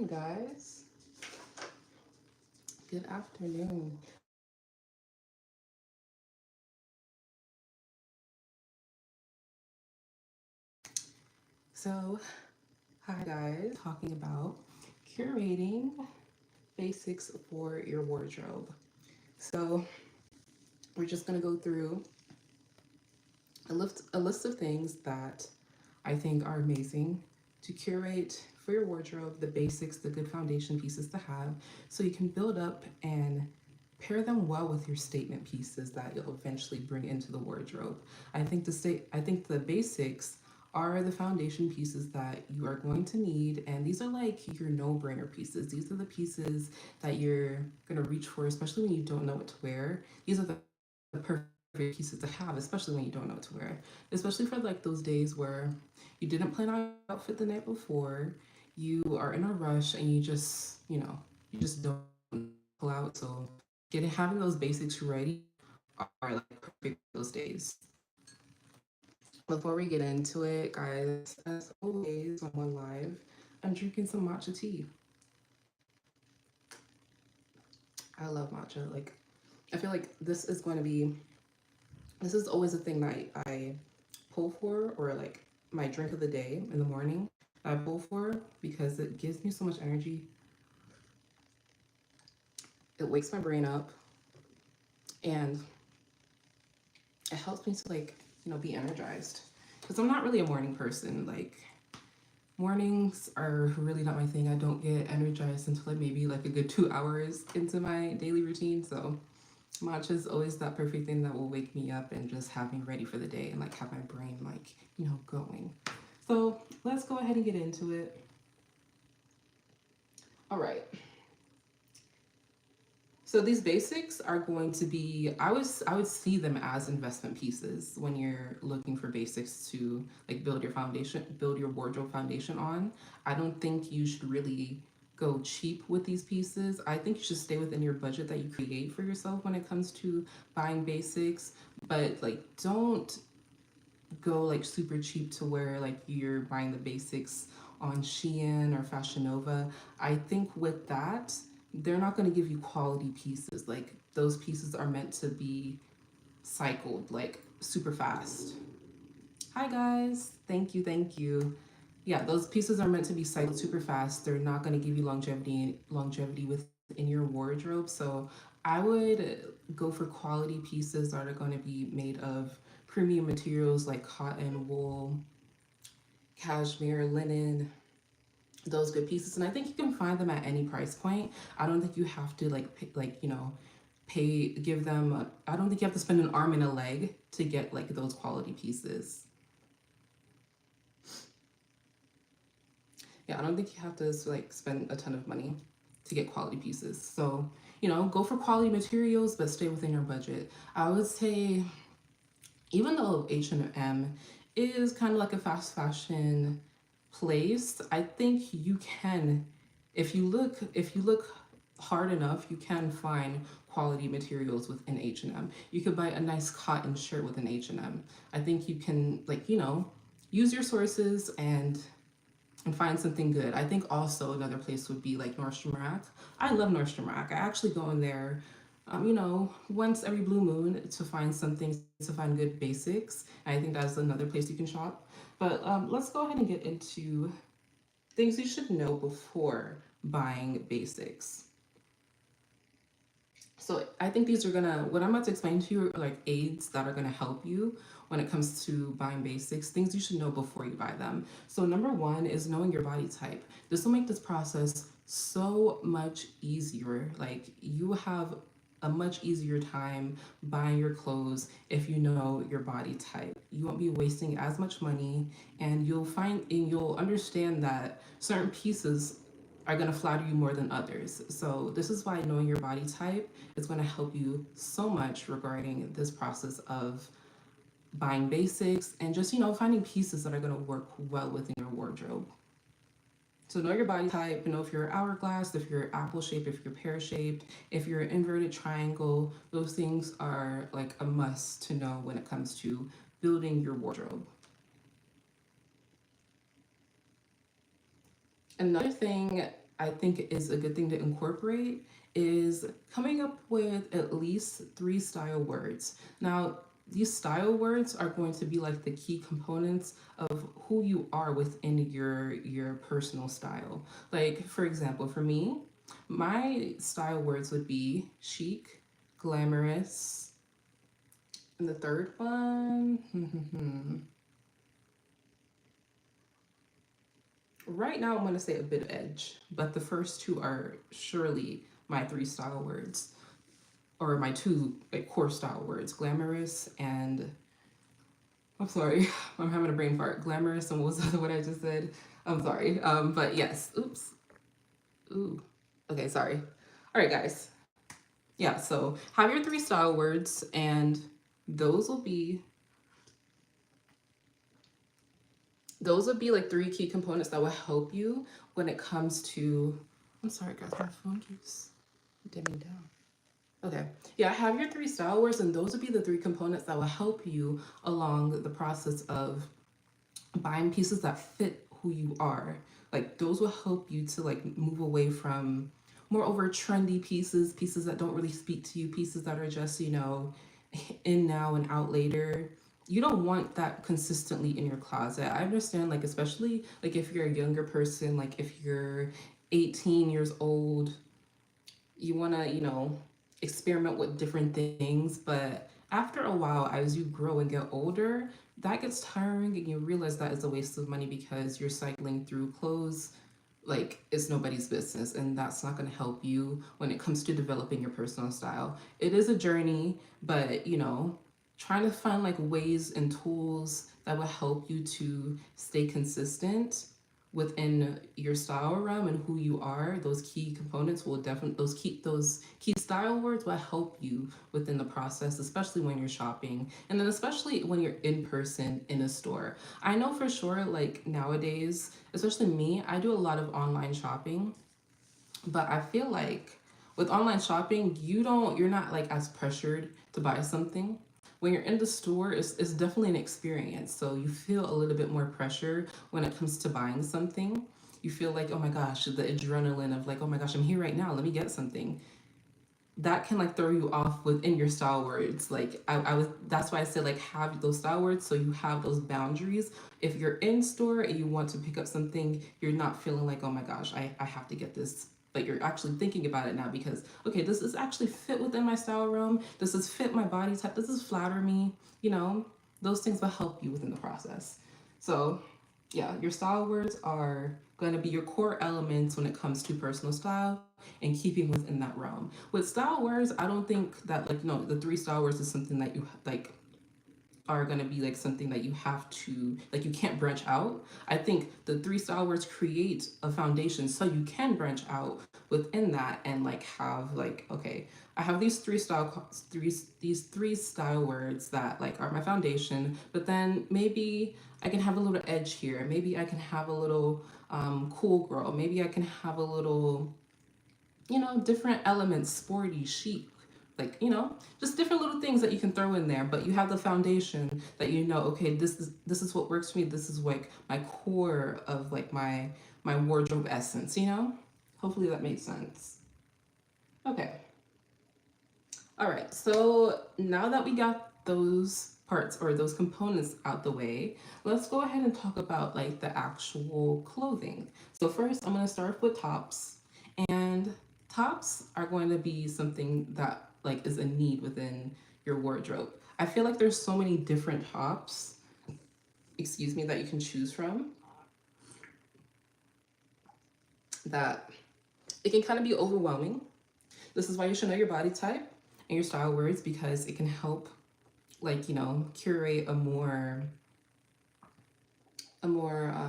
guys. Good afternoon. So, hi guys, talking about curating basics for your wardrobe. So, we're just going to go through a list of things that I think are amazing to curate for your wardrobe, the basics, the good foundation pieces to have, so you can build up and pair them well with your statement pieces that you'll eventually bring into the wardrobe. I think the basics are the foundation pieces that you are going to need, and these are like your no-brainer pieces. These are the pieces that you're going to reach for, especially when you don't know what to wear. These are the perfect pieces to have, especially when you don't know what to wear. Especially for like those days where you didn't plan out your outfit the night before, you are in a rush and you just don't pull out. So getting having those basics ready are like perfect for those days. Before we get into it, guys, as always on One Live, I'm drinking some matcha tea. I love matcha. Like I feel like this is always a thing that I pull for, or like my drink of the day in the morning. I pull for because it gives me so much energy. It wakes my brain up and it helps me to be energized. Because I'm not really a morning person. Like mornings are really not my thing. I don't get energized until like maybe like a good 2 hours into my daily routine. So matcha is always that perfect thing that will wake me up and just have me ready for the day and like have my brain going. So let's go ahead and get into it. All right. So these basics are going to be I would see them as investment pieces when you're looking for basics to like build your foundation, build your wardrobe foundation on. I don't think you should really go cheap with these pieces. I think you should stay within your budget that you create for yourself when it comes to buying basics, but like don't go like super cheap to where like you're buying the basics on Shein or Fashion Nova. I think with that, they're not going to give you quality pieces. Like those pieces are meant to be cycled like super fast. Hi guys, thank you, thank you. Yeah, those pieces are meant to be cycled super fast. They're not going to give you longevity within your wardrobe. So I would go for quality pieces that are going to be made of premium materials like cotton, wool, cashmere, linen, those good pieces. And I think you can find them at any price point. I don't think you have to give them. I don't think you have to spend an arm and a leg to get like those quality pieces. Yeah, I don't think you have to like spend a ton of money to get quality pieces. So, go for quality materials, but stay within your budget. I would say, even though H&M is kind of like a fast fashion place, I think you can, if you look hard enough, you can find quality materials within H&M. You could buy a nice cotton shirt within H&M. I think you can use your sources and find something good. I think also another place would be like Nordstrom Rack. I love Nordstrom Rack. I actually go in there, once every blue moon to find something, to find good basics. And I think that's another place you can shop. But let's go ahead and get into things you should know before buying basics. So I think what I'm about to explain to you are like aids that are gonna help you when it comes to buying basics, things you should know before you buy them. So number one is knowing your body type. This will make this process so much easier. Like you have a much easier time buying your clothes if you know your body type. You won't be wasting as much money, and you'll understand that certain pieces are going to flatter you more than others. So this is why knowing your body type is going to help you so much regarding this process of buying basics and just, finding pieces that are going to work well within your wardrobe. So know your body type, know if you're hourglass, if you're apple shaped, if you're pear shaped, if you're inverted triangle. Those things are like a must to know when it comes to building your wardrobe. Another thing I think is a good thing to incorporate is coming up with at least three style words. Now, these style words are going to be like the key components of who you are within your personal style. Like for example, for me, my style words would be chic, glamorous, and the third one, right now I'm going to say a bit of edge, but the first two are surely my three style words, or my two like core style words, glamorous and I'm sorry, I'm having a brain fart. Glamorous and what was the other one I just said? I'm sorry. But yes, oops, ooh, okay, sorry. All right, guys. Yeah, so have your three style words, and those will be those would be like three key components that will help you when it comes to. I'm sorry, guys, my phone keeps dimming down. Okay. Yeah, have your three style words, and those would be the three components that will help you along the process of buying pieces that fit who you are. Like those will help you to like move away from more over trendy pieces, pieces that don't really speak to you, pieces that are just, in now and out later. You don't want that consistently in your closet. I understand, like, especially like if you're a younger person, like if you're 18 years old, you want to, experiment with different things. But after a while, as you grow and get older, that gets tiring and you realize that is a waste of money because you're cycling through clothes like it's nobody's business, and that's not going to help you when it comes to developing your personal style. It is a journey, but trying to find like ways and tools that will help you to stay consistent within your style realm and who you are. Those key components will definitely, those key style words will help you within the process, especially when you're shopping, and then especially when you're in person in a store. I know for sure, like nowadays, especially me, I do a lot of online shopping, but I feel like with online shopping, you're not like as pressured to buy something. When you're in the store, it's definitely an experience. So you feel a little bit more pressure when it comes to buying something. You feel like, oh my gosh, the adrenaline of like, oh my gosh, I'm here right now, let me get something. That can like throw you off within your style words. Like I was that's why I said like have those style words so you have those boundaries. If you're in store and you want to pick up something, you're not feeling like, oh my gosh, I have to get this. But you're actually thinking about it now because okay, this is actually fit within my style realm. This is fit my body type. This is flatter me. Those things will help you within the process. So yeah, your style words are going to be your core elements when it comes to personal style and keeping within that realm. With style words, I don't think that like no, the three style words is something that you like are going to be like something that you have to like you can't branch out. I think the three style words create a foundation so you can branch out within that and like have like okay, I have these three style words that like are my foundation, but then maybe I can have a little edge here, maybe I can have a little cool girl, maybe I can have a little different elements, sporty, chic, like, just different little things that you can throw in there, but you have the foundation that okay, this is what works for me. This is like my core of like my wardrobe essence. Hopefully that makes sense. Okay. All right. So now that we got those parts or those components out the way, let's go ahead and talk about like the actual clothing. So first, I'm going to start with tops. And tops are going to be something that like is a need within your wardrobe. I feel like there's so many different tops, excuse me, that you can choose from that it can kind of be overwhelming. This is why you should know your body type and your style words because it can help like, curate a more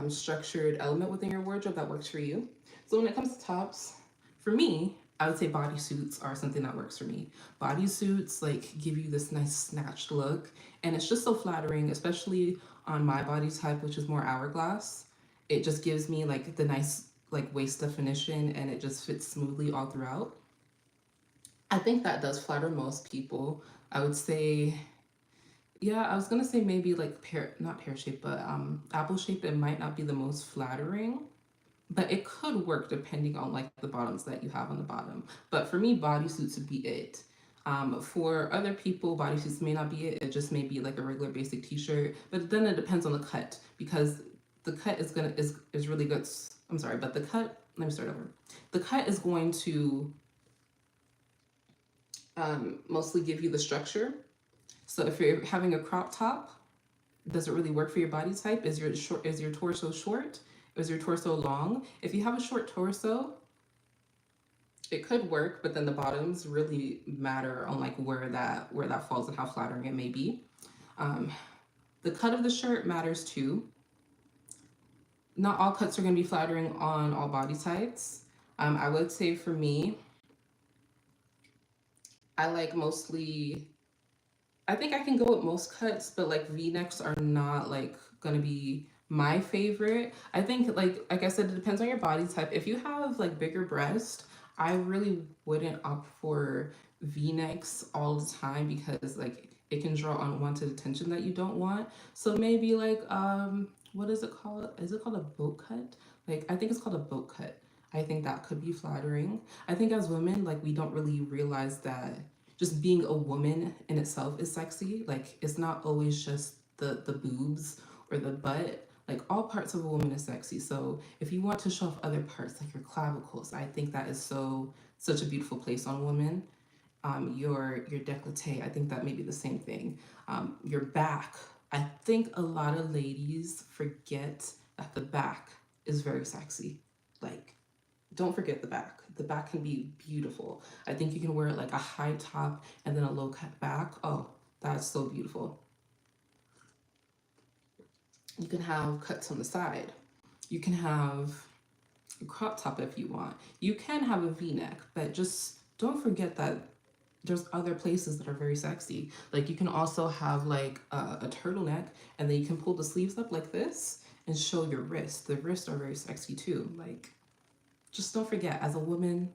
structured element within your wardrobe that works for you. So when it comes to tops, for me, I would say bodysuits are something that works for me. Bodysuits like give you this nice snatched look, and it's just so flattering, especially on my body type, which is more hourglass. It just gives me like the nice like waist definition, and it just fits smoothly all throughout. I think that does flatter most people. I would say, yeah, I was gonna say maybe like not pear shaped, but apple shaped. It might not be the most flattering, but it could work depending on like the bottoms that you have on the bottom. But for me, bodysuits would be it. For other people, bodysuits may not be it. It just may be like a regular basic t-shirt. But then it depends on the cut, because the cut is really good. I'm sorry, but the cut. Let me start over. The cut is going to mostly give you the structure. So if you're having a crop top, does it really work for your body type? Is your torso short? Is your torso long? If you have a short torso, it could work, but then the bottoms really matter on like where that falls and how flattering it may be. Um, the cut of the shirt matters too. Not all cuts are going to be flattering on all body types. I would say for me, I like mostly. I think I can go with most cuts, but like V-necks are not like gonna be my favorite. I think like I said, it depends on your body type. If you have like bigger breast, I really wouldn't opt for V-necks all the time, because like it can draw unwanted attention that you don't want. So maybe like what is it called? Is it called a boat cut? Like I think it's called a boat cut. I think that could be flattering. I think as women, like we don't really realize that just being a woman in itself is sexy. Like it's not always just the boobs or the butt. Like all parts of a woman is sexy. So if you want to show off other parts like your clavicles, I think that is such a beautiful place on women. Your décolleté, I think that may be the same thing. Your back. I think a lot of ladies forget that the back is very sexy. Like don't forget the back. The back can be beautiful. I think you can wear it like a high top and then a low cut back. Oh, that's so beautiful. You can have cuts on the side. You can have a crop top if you want. You can have a V-neck, but just don't forget that there's other places that are very sexy. Like you can also have like a turtleneck, and then you can pull the sleeves up like this and show your wrists. The wrists are very sexy too. Like just don't forget, as a woman,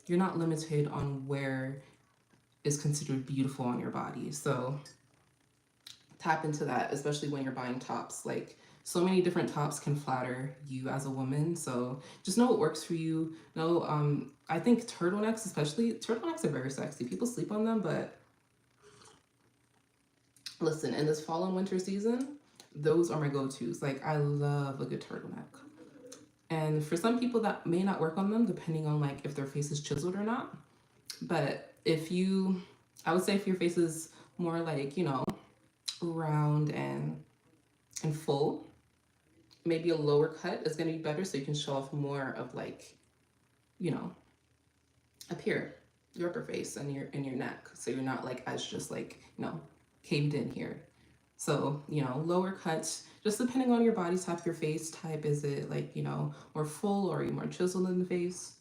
you're not limited on where is considered beautiful on your body. So tap into that, especially when you're buying tops. Like so many different tops can flatter you as a woman. So just know what works for you. No, I think turtlenecks, especially turtlenecks, are very sexy. People sleep on them, but listen, in this fall and winter season, those are my go-tos. Like I love a good turtleneck. And for some people that may not work on them, depending on like if their face is chiseled or not. But if you, I would say if your face is more like, round and full, maybe a lower cut is going to be better, so you can show off more of like, you know, up here, your upper face and your neck. So you're not like as just like, caved in here. So, lower cuts, just depending on your body type, your face type. Is it like, more full, or are you more chiseled in the face?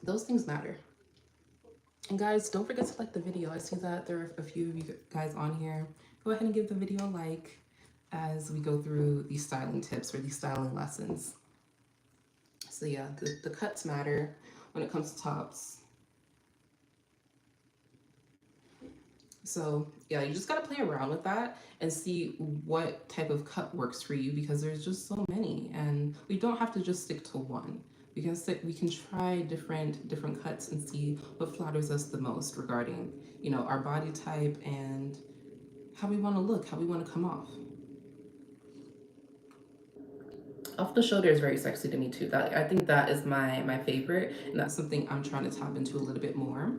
Those things matter. And guys, don't forget to like the video. I see that there are a few of you guys on here. Go ahead and give the video a like as we go through these styling tips or these styling lessons. So yeah, the cuts matter when it comes to tops. So yeah, you just gotta play around with that and see what type of cut works for you, because there's just so many, and we don't have to just stick to one. We can try different cuts and see what flatters us the most regarding our body type and how we want to look, how we want to come off. Off the shoulder is very sexy to me too. That I think that is my favorite, and that's something I'm trying to tap into a little bit more.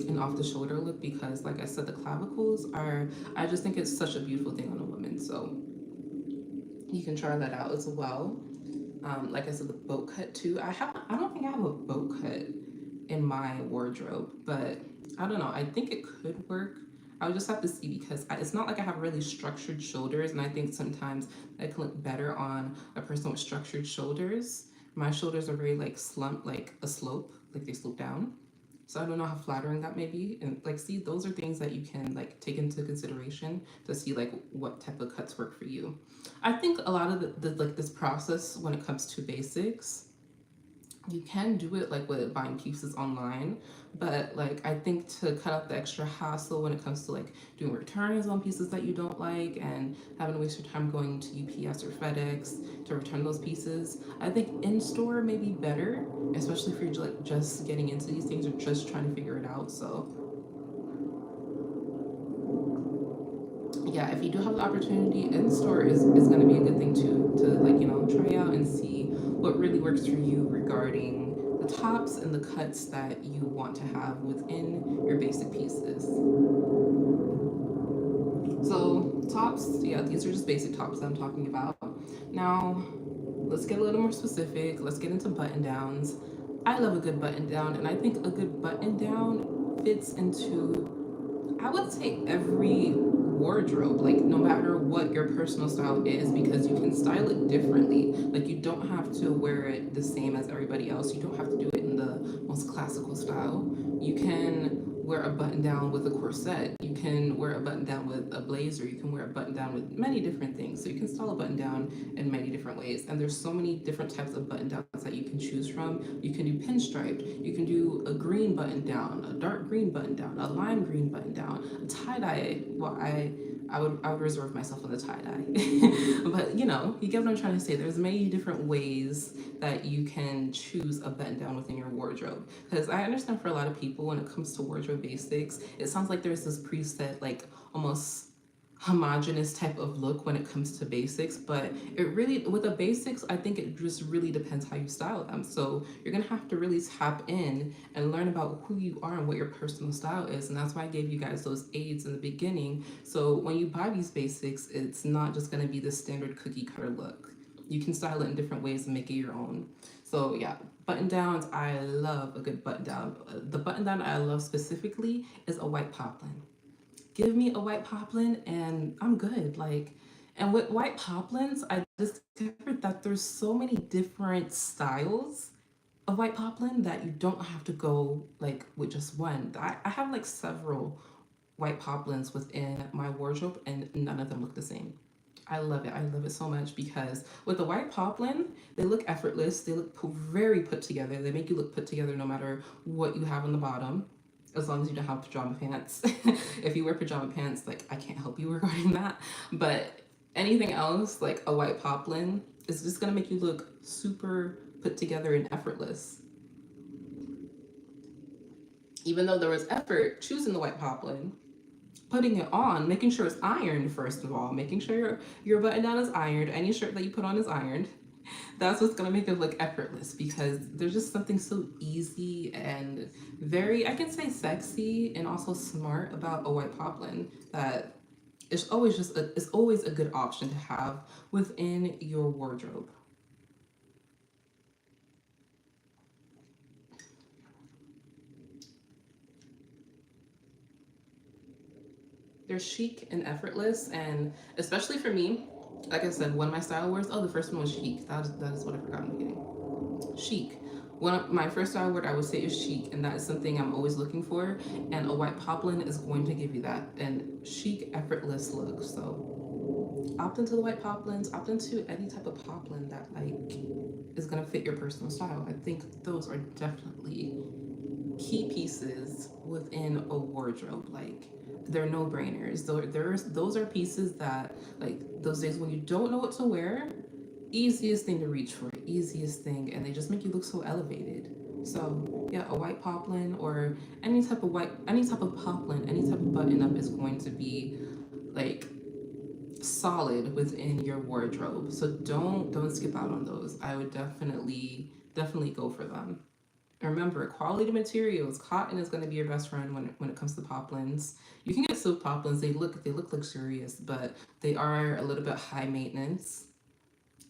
An off the shoulder look, because like I said, the clavicles are, I just think it's such a beautiful thing on a woman. So you can try that out as well. Like I said, the boat cut too. I don't think I have a boat cut in my wardrobe, but I don't know. I think it could work. I would just have to see, because it's not like I have really structured shoulders, and I think sometimes that can look better on a person with structured shoulders. My shoulders are very like slumped, like a slope, like they slope down. So I don't know how flattering that may be. And like, see, those are things that you can like take into consideration to see like what type of cuts work for you. I think a lot of the like this process when it comes to basics, You can do it like with buying pieces online, but like I think to cut out the extra hassle when it comes to like doing returns on pieces that you don't like and having to waste your time going to UPS or FedEx to return those pieces, I think in store may be better, especially if you're like just getting into these things or just trying to figure it out. So yeah, if you do have the opportunity, in store is going to be a good thing to like try out and see what really works for you regarding the tops and the cuts that you want to have within your basic pieces. So tops, yeah, these are just basic tops that I'm talking about. Now let's get a little more specific. Let's get into button downs. I love a good button down, and I think a good button down fits into, I would say, every wardrobe, like no matter what your personal style is, because you can style it differently. Like you don't have to wear it the same as everybody else. You don't have to do it in the most classical style. You can wear a button down with a corset. You can wear a button down with a blazer. You can wear a button down with many different things. So you can style a button down in many different ways. And there's so many different types of button downs that you can choose from. You can do pinstriped. You can do a green button down, a dark green button down, a lime green button down, a tie dye. Well, I would reserve myself on the tie dye, but you get what I'm trying to say. There's many different ways that you can choose a button down within your wardrobe. Because I understand for a lot of people, when it comes to wardrobe basics, it sounds like there's this preset, like almost homogenous type of look when it comes to basics, but it really, with the basics, I think it just really depends how you style them. So you're gonna have to really tap in and learn about who you are and what your personal style is. And that's why I gave you guys those aids in the beginning. So when you buy these basics, it's not just gonna be the standard cookie cutter look. You can style it in different ways and make it your own. So yeah, button downs, I love a good button down. The button down I love specifically is a white poplin. Give me a white poplin and I'm good. Like, and with white poplins, I discovered that there's so many different styles of white poplin that you don't have to go like with just one. I have like several white poplins within my wardrobe and none of them look the same. I love it. I love it so much because with the white poplin, they look effortless. They look very put together. They make you look put together no matter what you have on the bottom, as long as you don't have pajama pants. If you wear pajama pants, like I can't help you regarding that. But anything else, like a white poplin, is just gonna make you look super put together and effortless. Even though there was effort choosing the white poplin, putting it on, making sure it's ironed first of all, making sure your button down is ironed, any shirt that you put on is ironed. That's what's gonna make it look effortless because there's just something so easy and very, I can say, sexy and also smart about a white poplin that it's always a good option to have within your wardrobe. They're chic and effortless, and especially for me, like I said, one of my style words. Oh, the first one was chic. That is what I forgot in the beginning. Chic. One of my first style word I would say is chic, and that is something I'm always looking for. And a white poplin is going to give you that and chic, effortless look. So opt into the white poplins. Opt into any type of poplin that like is gonna fit your personal style. I think those are definitely key pieces within a wardrobe. Like they're no brainers. Those are pieces that like those days when you don't know what to wear, easiest thing to reach for, easiest thing, and they just make you look so elevated. So yeah, a white poplin or any type of poplin, any type of button up is going to be like solid within your wardrobe. So don't skip out on those. I would definitely go for them. Remember, quality materials. Cotton is going to be your best friend when it comes to poplins. You can get silk poplins. They look luxurious, but they are a little bit high maintenance.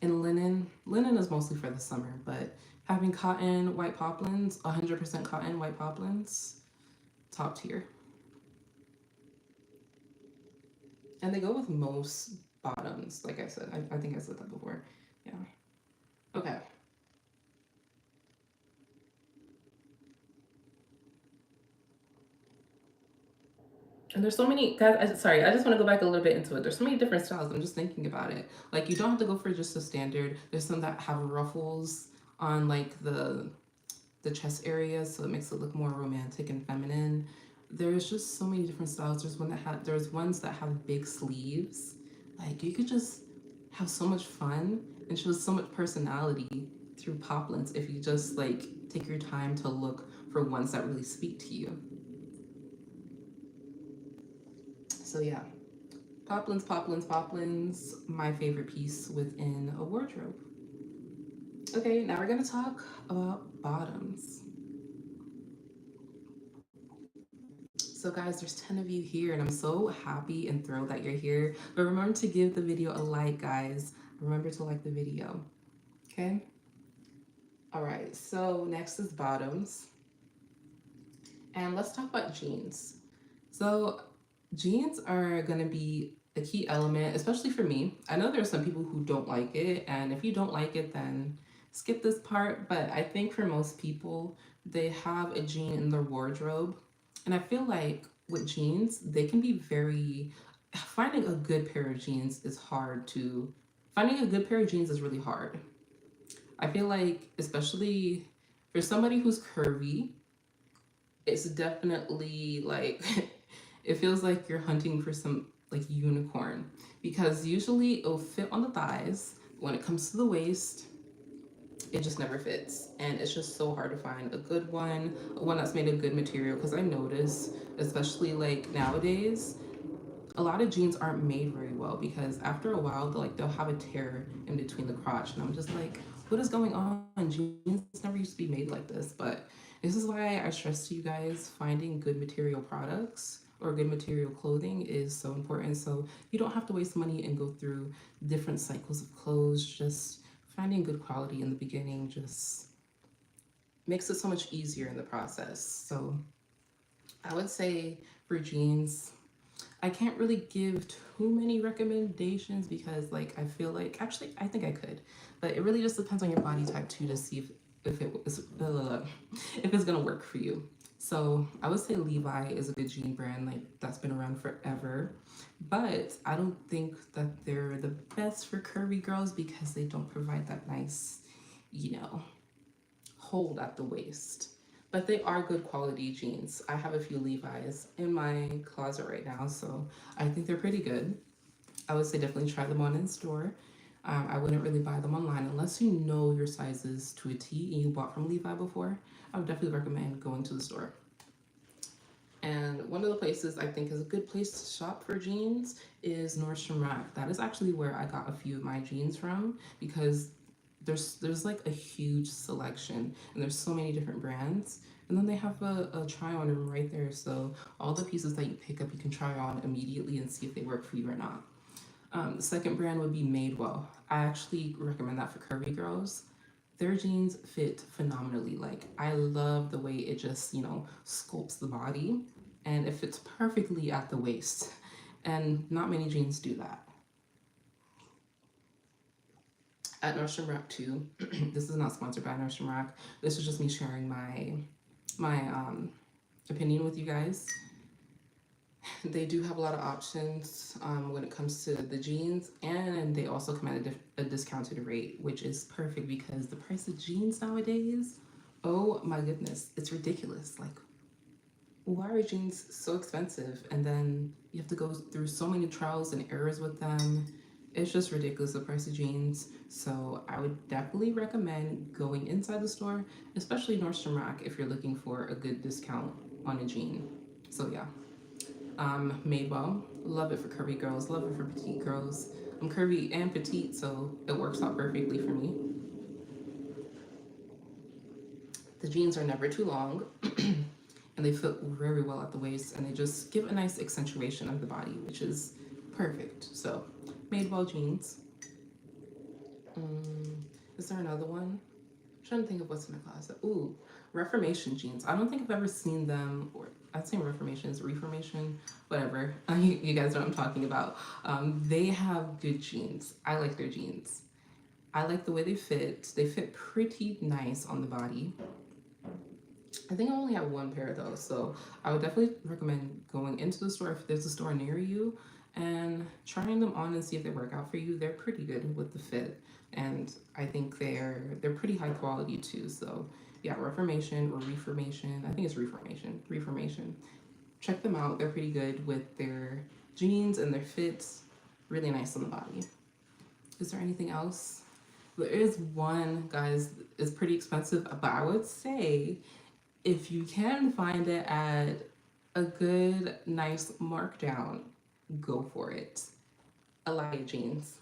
And linen is mostly for the summer, but having cotton white poplins, 100% cotton white poplins, top tier. And they go with most bottoms. Like I said, I think I said that before. Yeah. Okay. And there's so many guys. Sorry, I just want to go back a little bit into it. There's so many different styles. I'm just thinking about it. Like you don't have to go for just a standard. There's some that have ruffles on like the chest area, so it makes it look more romantic and feminine. There's just so many different styles. There's ones that have big sleeves. Like you could just have so much fun and show so much personality through poplins if you just like take your time to look for ones that really speak to you. So yeah, poplins, poplins, poplins, my favorite piece within a wardrobe. Okay, now we're gonna talk about bottoms. So guys, there's 10 of you here and I'm so happy and thrilled that you're here. But remember to give the video a like, guys. Remember to like the video, okay? All right, so next is bottoms. And let's talk about jeans. So jeans are gonna be a key element, especially for me. I know there's some people who don't like it, and if you don't like it, then skip this part. But I think for most people, they have a jean in their wardrobe. And I feel like with jeans, they can be very, finding a good pair of jeans is hard to, finding a good pair of jeans is really hard. I feel like, especially for somebody who's curvy, it's definitely like it feels like you're hunting for some like unicorn because usually it'll fit on the thighs. When it comes to the waist, it just never fits, and it's just so hard to find a good one that's made of good material. Because I notice, especially like nowadays, a lot of jeans aren't made very well because after a while they'll have a tear in between the crotch, and I'm just like, what is going on? Jeans never used to be made like this. But this is why I stress to you guys, finding good material products or good material clothing is so important, so you don't have to waste money and go through different cycles of clothes. Just finding good quality in the beginning just makes it so much easier in the process. So I would say for jeans, I can't really give too many recommendations because like I feel like, actually I think I could, but it really just depends on your body type too to see if it is if it's gonna work for you. So I would say Levi is a good jean brand, like that's been around forever, but I don't think that they're the best for curvy girls because they don't provide that nice, you know, hold at the waist. But they are good quality jeans. I have a few Levi's in my closet right now, so I think they're pretty good. I would say definitely try them on in store. I wouldn't really buy them online unless you know your sizes to a T and you bought from Levi before. I would definitely recommend going to the store. And one of the places I think is a good place to shop for jeans is Nordstrom Rack. That is actually where I got a few of my jeans from because there's like a huge selection and there's so many different brands. And then they have a try on room right there. So all the pieces that you pick up, you can try on immediately and see if they work for you or not. The second brand would be Madewell. I actually recommend that for curvy girls. Their jeans fit phenomenally. Like I love the way it just, you know, sculpts the body and it fits perfectly at the waist. And not many jeans do that. At Nordstrom Rack too. This is not sponsored by Nordstrom Rack. This is just me sharing my opinion with you guys. They do have a lot of options when it comes to the jeans, and they also come at a discounted rate, which is perfect because the price of jeans nowadays, oh my goodness, it's ridiculous. Like, why are jeans so expensive? And then you have to go through so many trials and errors with them. It's just ridiculous, the price of jeans. So I would definitely recommend going inside the store, especially Nordstrom Rack, if you're looking for a good discount on a jean. So yeah. Madewell, love it for curvy girls, love it for petite girls. I'm curvy and petite, so it works out perfectly for me. The jeans are never too long and they fit very well at the waist and they just give a nice accentuation of the body, which is perfect. So, Madewell jeans. Is there another one? I'm trying to think of what's in my closet. Ooh, Reformation jeans. I don't think I've ever seen them, or I'd say Reformation is Reformation, whatever. You guys know what I'm talking about. They have good jeans. I like their jeans. I like the way they fit. They fit pretty nice on the body. I think I only have one pair though, so I would definitely recommend going into the store if there's a store near you and trying them on and see if they work out for you. They're pretty good with the fit. and I think they're pretty high quality too. So yeah, Reformation or Reformation. I think it's Reformation. Reformation. Check them out. They're pretty good with their jeans and their fits. Really nice on the body. Is there anything else? There is one, guys. It's pretty expensive, but I would say if you can find it at a good, nice markdown, go for it. Alaya jeans,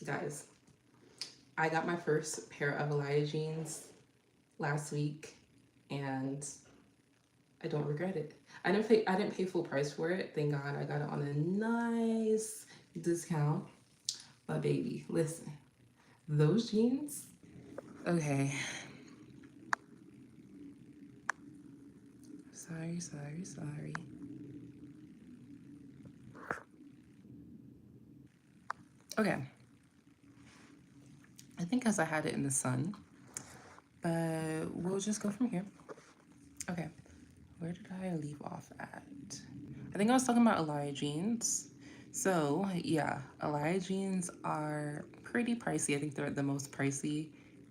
guys. I got my first pair of Alaya jeans last week, and I don't regret it. I didn't pay full price for it. Thank God I got it on a nice discount. But baby, listen, those jeans. Okay. Sorry. Okay. I think as I had it in the sun, but we'll just go from here. Okay. Where did I leave off at? I think I was talking about Elia jeans. So, yeah, Elia jeans are pretty pricey. I think they're the most pricey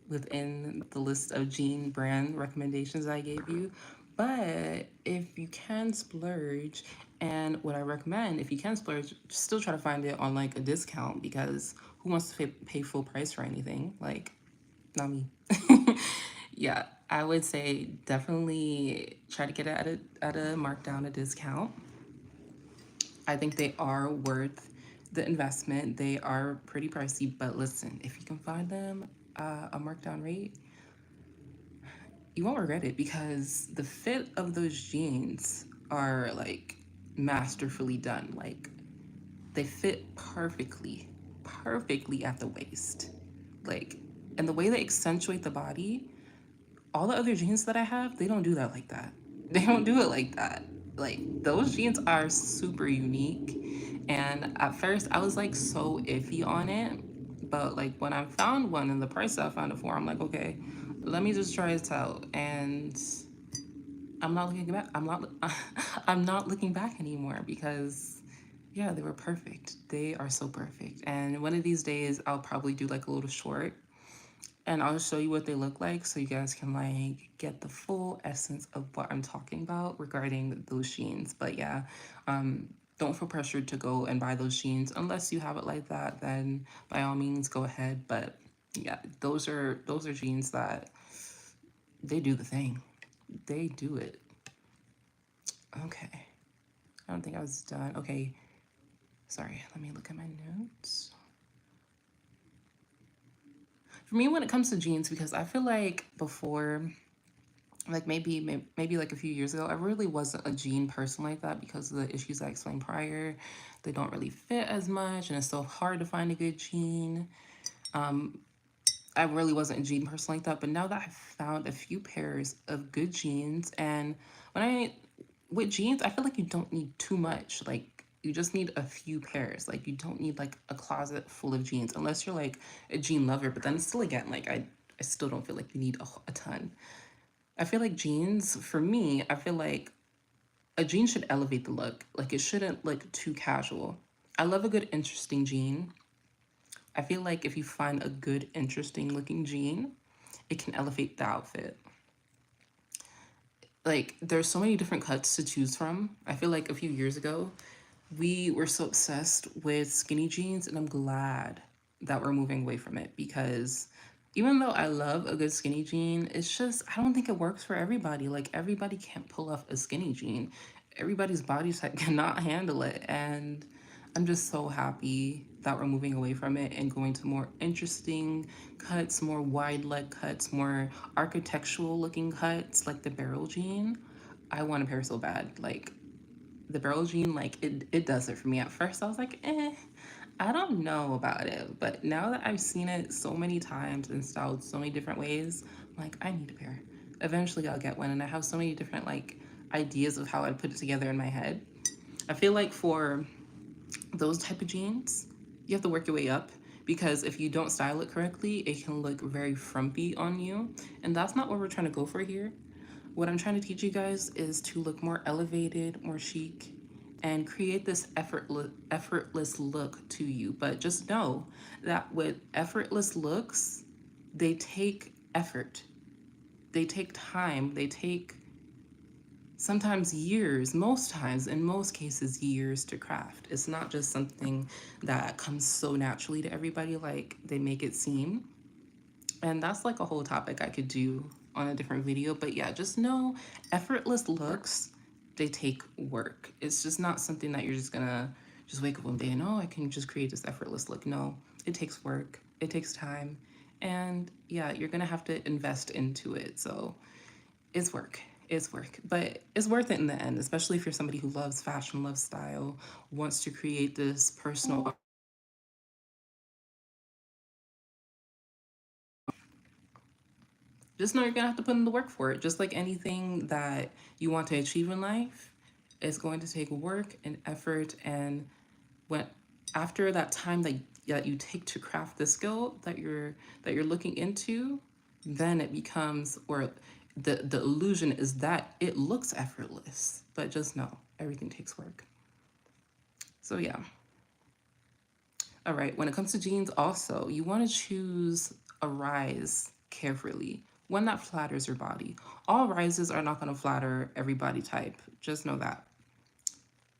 within the list of jean brand recommendations I gave you. But if you can splurge, and what I recommend, if you can splurge, still try to find it on like a discount because who wants to pay full price for anything? Like, not me. Yeah, I would say definitely try to get it at a markdown, a discount. I think they are worth the investment. They are pretty pricey, but listen, if you can find them a markdown rate, you won't regret it because the fit of those jeans are like masterfully done. Like they fit perfectly at the waist. Like, and the way they accentuate the body, all the other jeans that I have, they don't do that like that. They don't do it like that. Like those jeans are super unique. And at first I was like so iffy on it. But like when I found one and the price I found it for, I'm like, okay, let me just try it out. And I'm not looking back. I'm not looking back anymore because yeah, they were perfect. They are so perfect. And one of these days I'll probably do like a little short and I'll show you what they look like so you guys can like get the full essence of what I'm talking about regarding those jeans. But yeah, don't feel pressured to go and buy those jeans unless you have it like that. Then by all means, go ahead. But yeah, those are jeans that they do the thing. They do it. Okay, I don't think I was done. Okay, sorry. Let me look at my notes. For me, when it comes to jeans, because I feel like before like maybe like a few years ago, I really wasn't a jean person like that because of the issues I explained prior. They don't really fit as much and it's so hard to find a good jean. I really wasn't a jean person like that, but now that I've found a few pairs of good jeans, and when I with jeans, I feel like you don't need too much. Like you just need a few pairs. Like you don't need like a closet full of jeans unless you're like a jean lover, but then still again, like I still don't feel like you need a ton. I feel like jeans, for me, I feel like a jean should elevate the look. Like it shouldn't look too casual. I love a good, interesting jean. I feel like if you find a good, interesting looking jean, it can elevate the outfit. Like there's so many different cuts to choose from. I feel like a few years ago, we were so obsessed with skinny jeans, and I'm glad that we're moving away from it because even though I love a good skinny jean, it's just I don't think it works for everybody. Like everybody can't pull off a skinny jean. Everybody's body type cannot handle it, and I'm just so happy that we're moving away from it and going to more interesting cuts, more wide leg cuts, more architectural looking cuts like the barrel jean. I want a pair so bad. Like the barrel jean, like it does it for me. At first I was like, I don't know about it. But now that I've seen it so many times and styled so many different ways, I'm like, I need a pair. Eventually I'll get one. And I have so many different like ideas of how I'd put it together in my head. I feel like for those type of jeans, you have to work your way up because if you don't style it correctly, it can look very frumpy on you. And that's not what we're trying to go for here. What I'm trying to teach you guys is to look more elevated, more chic, and create this effortless look to you. But just know that with effortless looks, they take effort, they take time, they take sometimes years, most times, in most cases, years to craft. It's not just something that comes so naturally to everybody like they make it seem. And that's like a whole topic I could do on a different video. But yeah, just know effortless looks, they take work. It's just not something that you're just gonna just wake up one day and, oh, I can just create this effortless look. No, it takes work, it takes time. And yeah, you're gonna have to invest into it. So it's work. It's work, but it's worth it in the end, especially if you're somebody who loves fashion, loves style, wants to create this personal. Just know you're gonna have to put in the work for it. Just like anything that you want to achieve in life, it's going to take work and effort. And when after that time that you take to craft the skill that you're looking into, then it becomes, or the illusion is that it looks effortless. But just know everything takes work. So yeah. All right, when it comes to jeans, also, you want to choose a rise carefully, one that flatters your body. All rises are not going to flatter every body type, just know that.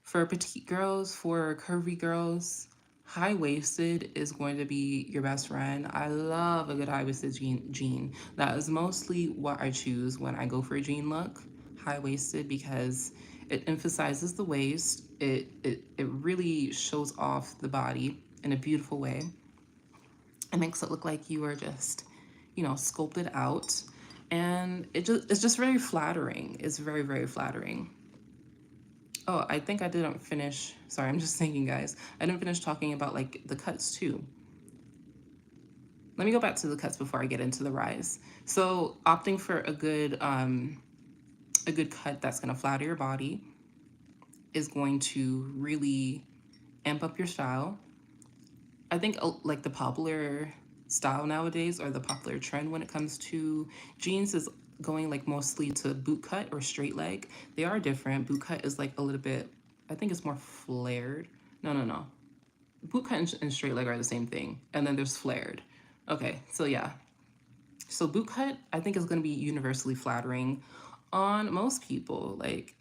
For petite girls, for curvy girls, high waisted is going to be your best friend. I love a good high waisted jean. That is mostly what I choose when I go for a jean look, high waisted, because it emphasizes the waist. It really shows off the body in a beautiful way. It makes it look like you are just, sculpted out. And it's just very flattering. It's very, very flattering. Oh, I think I didn't finish. Sorry, I'm just thinking, guys. I didn't finish talking about like the cuts too. Let me go back to the cuts before I get into the rise. So opting for a good cut that's gonna flatter your body is going to really amp up your style. I think like the popular style nowadays, or the popular trend when it comes to jeans, is going like mostly to boot cut or straight leg. They are different. Boot cut is like a little bit, I think it's more flared. No, no, no. Boot cut and straight leg are the same thing. And then there's flared. Okay, so yeah. So boot cut, I think, is going to be universally flattering on most people. Like,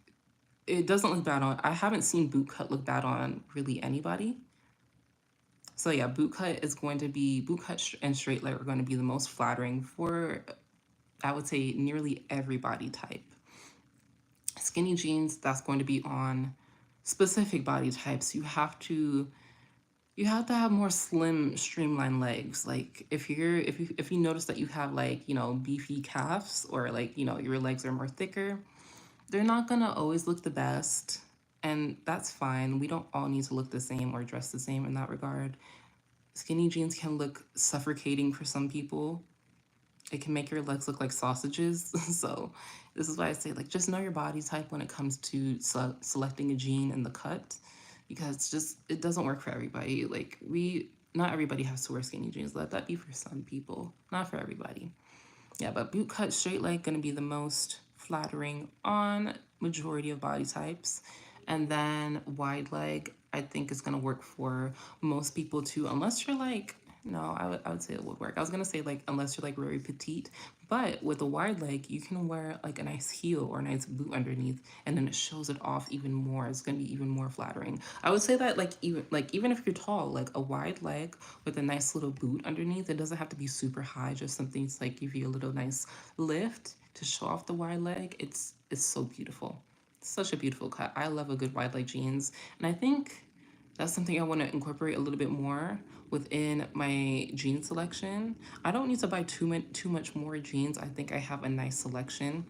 it doesn't look bad on, I haven't seen boot cut look bad on really anybody. So yeah, boot cut and straight leg are going to be the most flattering for, I would say, nearly every body type. Skinny jeans, that's going to be on specific body types. You have to have more slim, streamlined legs. Like if you notice that you have like, beefy calves, or like, your legs are more thicker, they're not gonna always look the best. And that's fine. We don't all need to look the same or dress the same in that regard. Skinny jeans can look suffocating for some people. It can make your legs look like sausages. So this is why I say, like, just know your body type when it comes to selecting a jean and the cut, because just it doesn't work for everybody. Like, not everybody has to wear skinny jeans. Let that be for some people, not for everybody. Yeah, but boot cut straight leg gonna be the most flattering on majority of body types. And then wide leg, I think, is gonna work for most people too, unless you're like, no, I would say it would work. I was gonna say, like, unless you're like very petite, but with a wide leg, you can wear like a nice heel or a nice boot underneath, and then it shows it off even more. It's gonna be even more flattering. I would say that, even if you're tall, like a wide leg with a nice little boot underneath, it doesn't have to be super high. Just something to like give you a little nice lift to show off the wide leg. It's so beautiful. Such a beautiful cut. I love a good wide leg jeans, and I think that's something I want to incorporate a little bit more within my jean selection. I don't need to buy too much more jeans. I think I have a nice selection.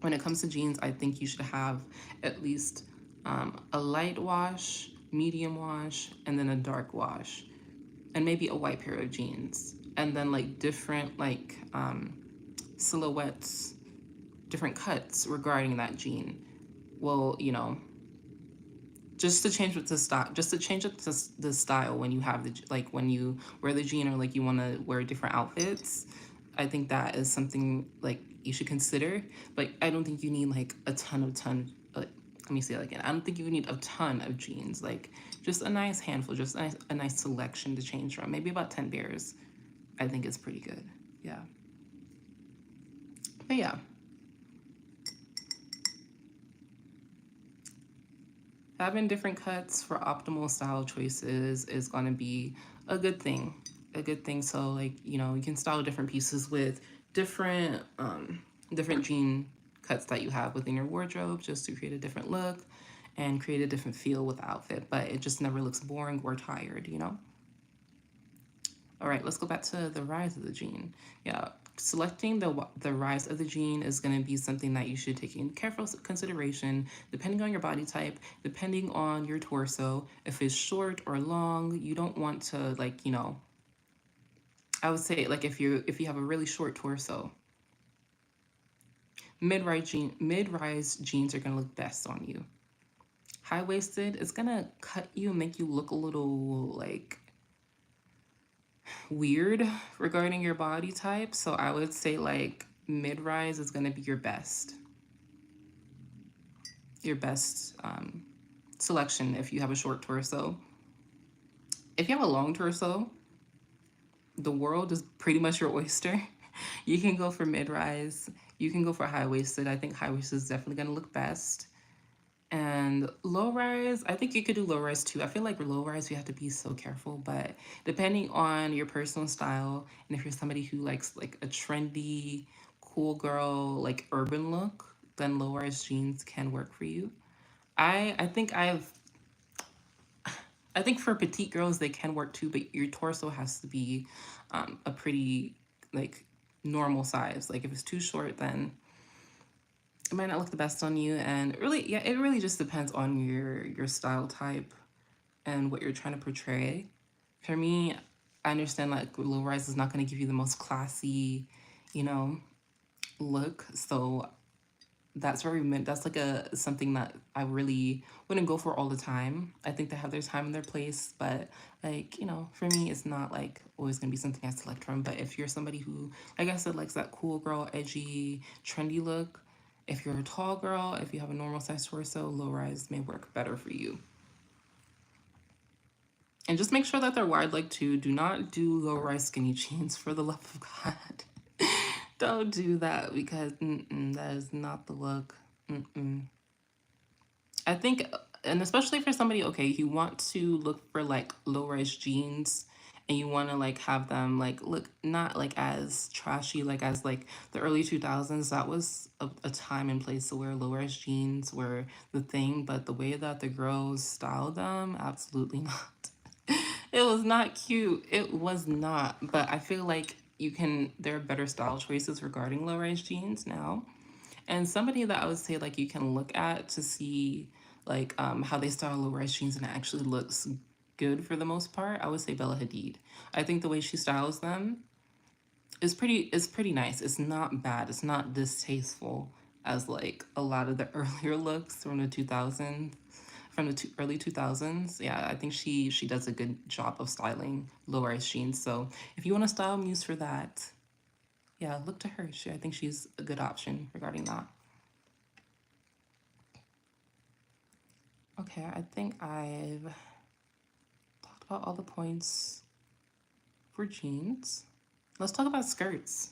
When it comes to jeans, I think you should have at least a light wash, medium wash, and then a dark wash, and maybe a white pair of jeans, and then like different silhouettes, different cuts regarding that jean. Well, just to change with the style, just to change up the style when you have when you wear the jean, or like you want to wear different outfits. I think that is something like you should consider. But I don't think you need like let me say that again. I don't think you need a ton of jeans, like just a nice handful, just a nice selection to change from. Maybe about 10 pairs. I think it's pretty good. Yeah. But yeah, having different cuts for optimal style choices is going to be a good thing. A good thing. So like, you know, you can style different pieces with different jean cuts that you have within your wardrobe just to create a different look and create a different feel with the outfit, but it just never looks boring or tired, you know? All right, let's go back to the rise of the jean. Yeah, selecting the rise of the jean is going to be something that you should take in careful consideration, depending on your body type, depending on your torso. If it's short or long, you don't want to, like, you know, I would say like if you have a really short torso, mid rise jeans are going to look best on you. High waisted is going to cut you and make you look a little like weird regarding your body type. So I would say like mid rise is going to be your best selection if you have a short torso. If you have a long torso, the world is pretty much your oyster. You can go for mid rise. You can go for high waisted. I think high waisted is definitely going to look best. And low rise, I think you could do low rise too. I feel like low rise, you have to be so careful, but depending on your personal style, and if you're somebody who likes like a trendy, cool girl, like urban look, then low rise jeans can work for you. I think I think for petite girls they can work too, but your torso has to be a pretty like normal size. Like if it's too short, then it might not look the best on you. And really, yeah, it really just depends on your style type and what you're trying to portray. For me, I understand like low rise is not going to give you the most classy, you know, look. So that's like a something that I really wouldn't go for all the time. I think they have their time and their place, but like, you know, for me it's not like always gonna be something I select from. But if you're somebody who, like I said, likes that cool girl, edgy, trendy look, if you're a tall girl, if you have a normal size torso, low rise may work better for you. And just make sure that they're wide leg too. Do not do low rise skinny jeans for the love of God. Don't do that because that is not the look. I think, and especially for somebody, okay, you want to look for like low rise jeans and you want to like have them like look not like as trashy, like as like the early 2000s. That was a time and place to wear low rise jeans were the thing, but the way that the girls styled them, absolutely not. It was not cute. It was not. But I feel like there are better style choices regarding low rise jeans now. And somebody that I would say like you can look at to see like how they style low rise jeans and it actually looks good for the most part, I would say Bella Hadid. I think the way she styles them is pretty nice. It's not bad. It's not distasteful as like a lot of the earlier looks from the 2000s, from the early 2000s. Yeah, I think she does a good job of styling low rise jeans. So if you want to style muse for that, yeah, look to her. I think she's a good option regarding that. Okay, I think I've talked about all the points for jeans. Let's talk about skirts.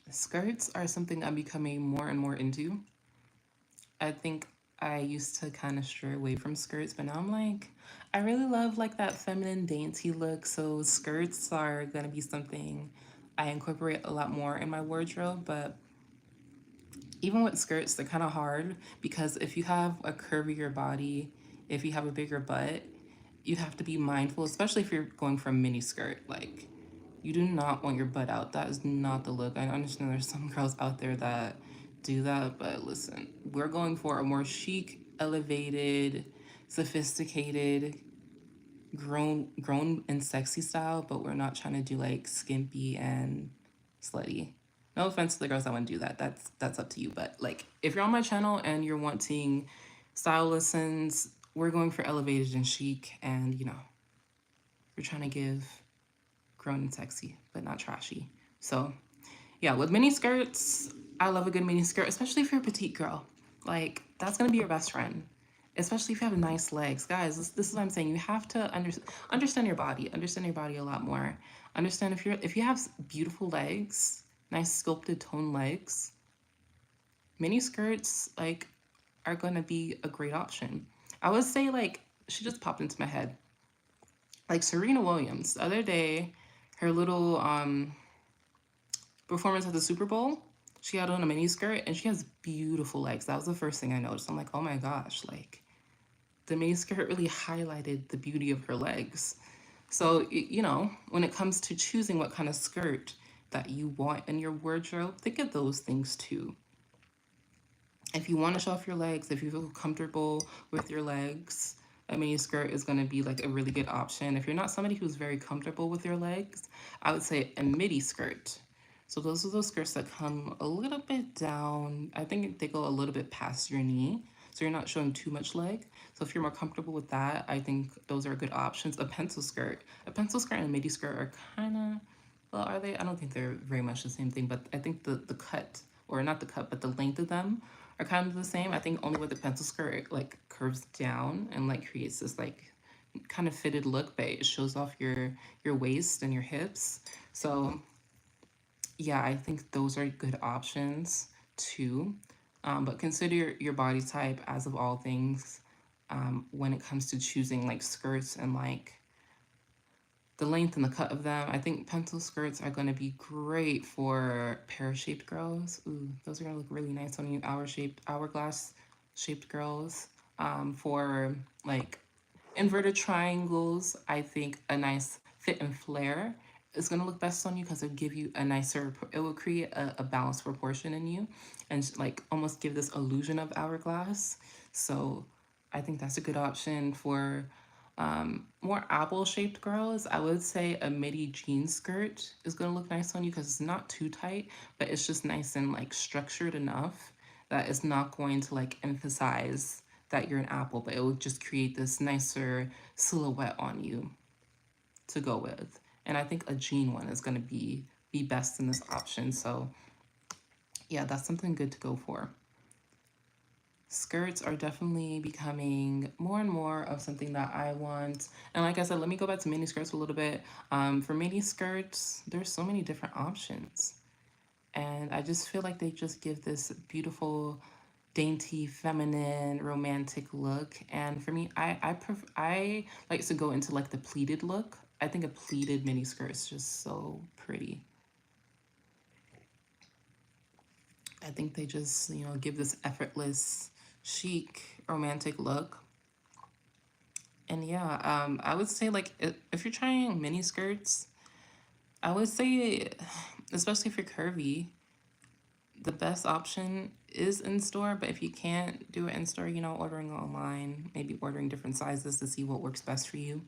Skirts are something I'm becoming more and more into. I think I used to kind of stray away from skirts, but now I'm like, I really love like that feminine dainty look. So skirts are gonna be something I incorporate a lot more in my wardrobe. But even with skirts, they're kind of hard because if you have a curvier body, if you have a bigger butt, you have to be mindful, especially if you're going for a mini skirt. Like, you do not want your butt out. That is not the look. I understand there's some girls out there that do that, but listen, we're going for a more chic, elevated, sophisticated, grown and sexy style, but we're not trying to do like skimpy and slutty. No offense to the girls that want to do that. That's up to you. But like if you're on my channel and you're wanting style lessons, we're going for elevated and chic and you know, we're trying to give grown and sexy, but not trashy. So Yeah, with mini skirts, I love a good mini skirt, especially if you're a petite girl. Like, that's gonna be your best friend. Especially if you have nice legs. Guys, this is what I'm saying. You have to understand your body a lot more. Understand if you have beautiful legs, nice sculpted tone legs, mini skirts like are gonna be a great option. I would say like she just popped into my head. Like Serena Williams, the other day, her little performance at the Super Bowl, she had on a mini skirt and she has beautiful legs. That was the first thing I noticed. I'm like, oh my gosh, like the mini skirt really highlighted the beauty of her legs. So, you know, when it comes to choosing what kind of skirt that you want in your wardrobe, think of those things too. If you want to show off your legs, if you feel comfortable with your legs, a mini skirt is going to be like a really good option. If you're not somebody who's very comfortable with your legs, I would say a midi skirt. So those are those skirts that come a little bit down. I think they go a little bit past your knee. So you're not showing too much leg. So if you're more comfortable with that, I think those are good options. A pencil skirt. A pencil skirt and a midi skirt are kind of, well, are they? I don't think they're very much the same thing, but I think the cut, or not the cut, but the length of them are kind of the same. I think only with the pencil skirt, it like curves down and like creates this like kind of fitted look, but it shows off your waist and your hips. So yeah, I think those are good options too. But consider your body type as of all things when it comes to choosing like skirts and like the length and the cut of them. I think pencil skirts are going to be great for pear-shaped girls. Ooh, those are going to look really nice on you. Hourglass shaped girls. For like inverted triangles, I think a nice fit and flare is going to look best on you because it'll give you a nicer, it will create a balanced proportion in you and like almost give this illusion of hourglass. So I think that's a good option for more apple shaped girls. I would say a midi jean skirt is going to look nice on you because it's not too tight, but it's just nice and like structured enough that it's not going to like emphasize that you're an apple, but it will just create this nicer silhouette on you to go with. And I think a jean one is going to be best in this option. So yeah, that's something good to go for. Skirts are definitely becoming more and more of something that I want. And like I said, let me go back to mini skirts a little bit. For mini skirts, there's so many different options. And I just feel like they just give this beautiful, dainty, feminine, romantic look. And for me, I like to go into like the pleated look. I think a pleated mini skirt is just so pretty. I think they just, you know, give this effortless, chic, romantic look. And yeah, I would say like if you're trying mini skirts, I would say, especially if you're curvy, the best option is in store. But if you can't do it in store, you know, ordering online, maybe ordering different sizes to see what works best for you.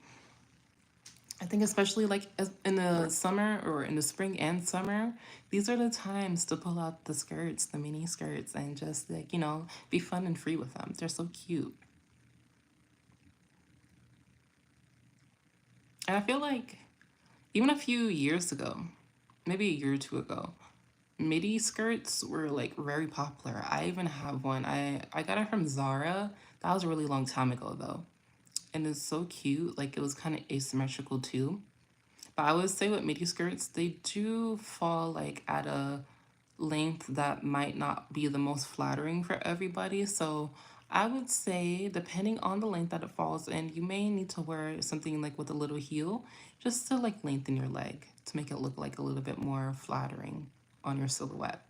I think especially like in the summer or in the spring and summer, these are the times to pull out the skirts, the mini skirts, and just like, you know, be fun and free with them. They're so cute. And I feel like even a few years ago, maybe a year or two ago, midi skirts were like very popular. I even have one. I got it from Zara. That was a really long time ago though. And it's so cute. Like it was kind of asymmetrical too. But I would say with midi skirts, they do fall like at a length that might not be the most flattering for everybody. So I would say, depending on the length that it falls in, you may need to wear something like with a little heel just to like lengthen your leg to make it look like a little bit more flattering on your silhouette.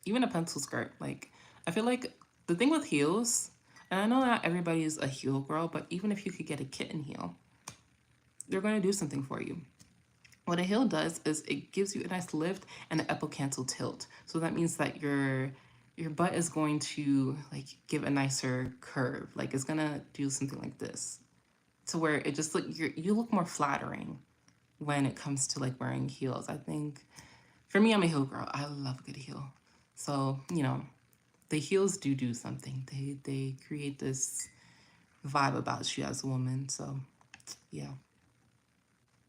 Even a pencil skirt, like I feel like the thing with heels, and I know not everybody is a heel girl, but even if you could get a kitten heel, they're going to do something for you. What a heel does is it gives you a nice lift and an epicantal tilt. So that means that your butt is going to like give a nicer curve. Like it's gonna do something like this to where it just you look more flattering when it comes to like wearing heels. I think for me, I'm a heel girl. I love a good heel. So you know, the heels do something. They create this vibe about you as a woman. So yeah,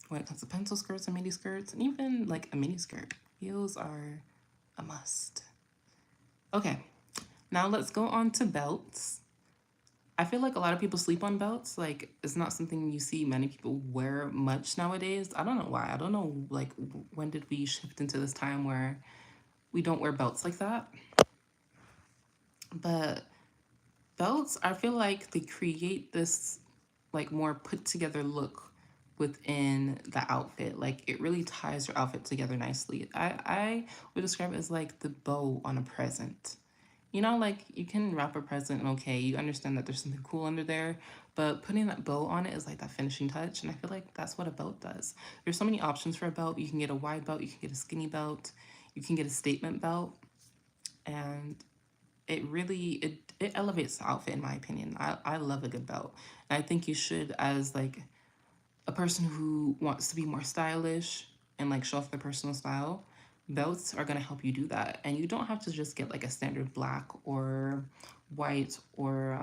when it comes to pencil skirts and mini skirts, and even like a mini skirt. Heels are a must. Okay, now let's go on to belts. I feel like a lot of people sleep on belts. Like, it's not something you see many people wear much nowadays. I don't know why. I don't know, like, when did we shift into this time where we don't wear belts like that? But belts, I feel like they create this, like, more put together look within the outfit. Like, it really ties your outfit together nicely. I would describe it as like the bow on a present. You know, like, you can wrap a present and okay, you understand that there's something cool under there, but putting that bow on it is like that finishing touch, and I feel like that's what a belt does. There's so many options for a belt. You can get a wide belt, you can get a skinny belt, you can get a statement belt, and it elevates the outfit in my opinion. I love a good belt. And I think you should, as like a person who wants to be more stylish and like show off their personal style, belts are going to help you do that. And you don't have to just get like a standard black or white or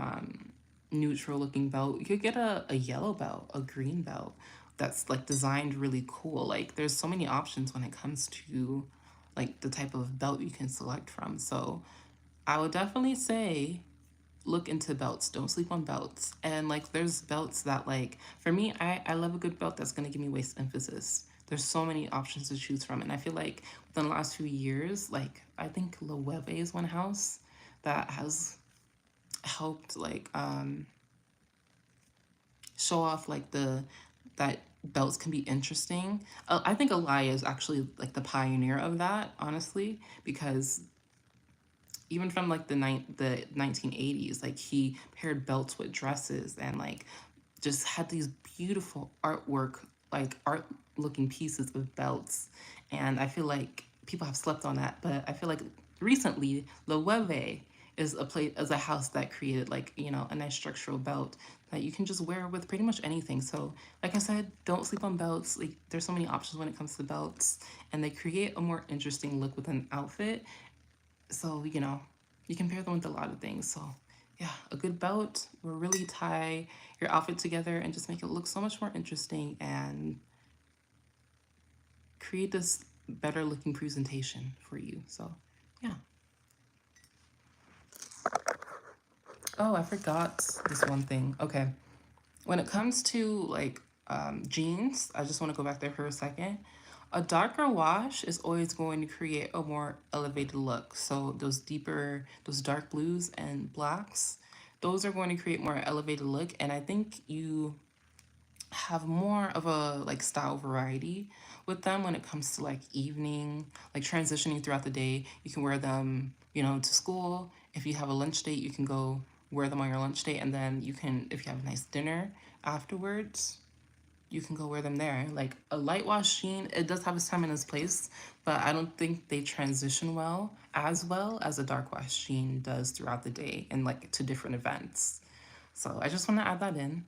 neutral looking belt. You could get a yellow belt, a green belt that's like designed really cool. Like, there's so many options when it comes to like the type of belt you can select from. So I would definitely say look into belts. Don't sleep on belts. And like, there's belts that, like, for me, I love a good belt that's gonna give me waist emphasis. There's so many options to choose from, and I feel like within the last few years, like, I think Loewe is one house that has helped like show off like the that belts can be interesting. I think Alaya is actually like the pioneer of that, honestly, because even from like the 1980s, like, he paired belts with dresses and like just had these beautiful artwork, like art looking pieces of belts. And I feel like people have slept on that, but I feel like recently Loewe is a house that created, like, you know, a nice structural belt that you can just wear with pretty much anything. So like I said, don't sleep on belts. Like, there's so many options when it comes to belts, and they create a more interesting look with an outfit. So, you know, you can pair them with a lot of things. So, yeah, a good belt will really tie your outfit together and just make it look so much more interesting and create this better looking presentation for you. So, yeah. Oh, I forgot this one thing. Okay. When it comes to like jeans, I just want to go back there for a second. A darker wash is always going to create a more elevated look. So those dark blues and blacks, those are going to create more elevated look. And I think you have more of a like style variety with them when it comes to like evening, like transitioning throughout the day. You can wear them, you know, to school. If you have a lunch date, you can go wear them on your lunch date, and then you can, if you have a nice dinner afterwards, you can go wear them there. Like, a light wash jean, it does have its time and its place, but I don't think they transition well as a dark wash jean does throughout the day and like to different events. So I just want to add that in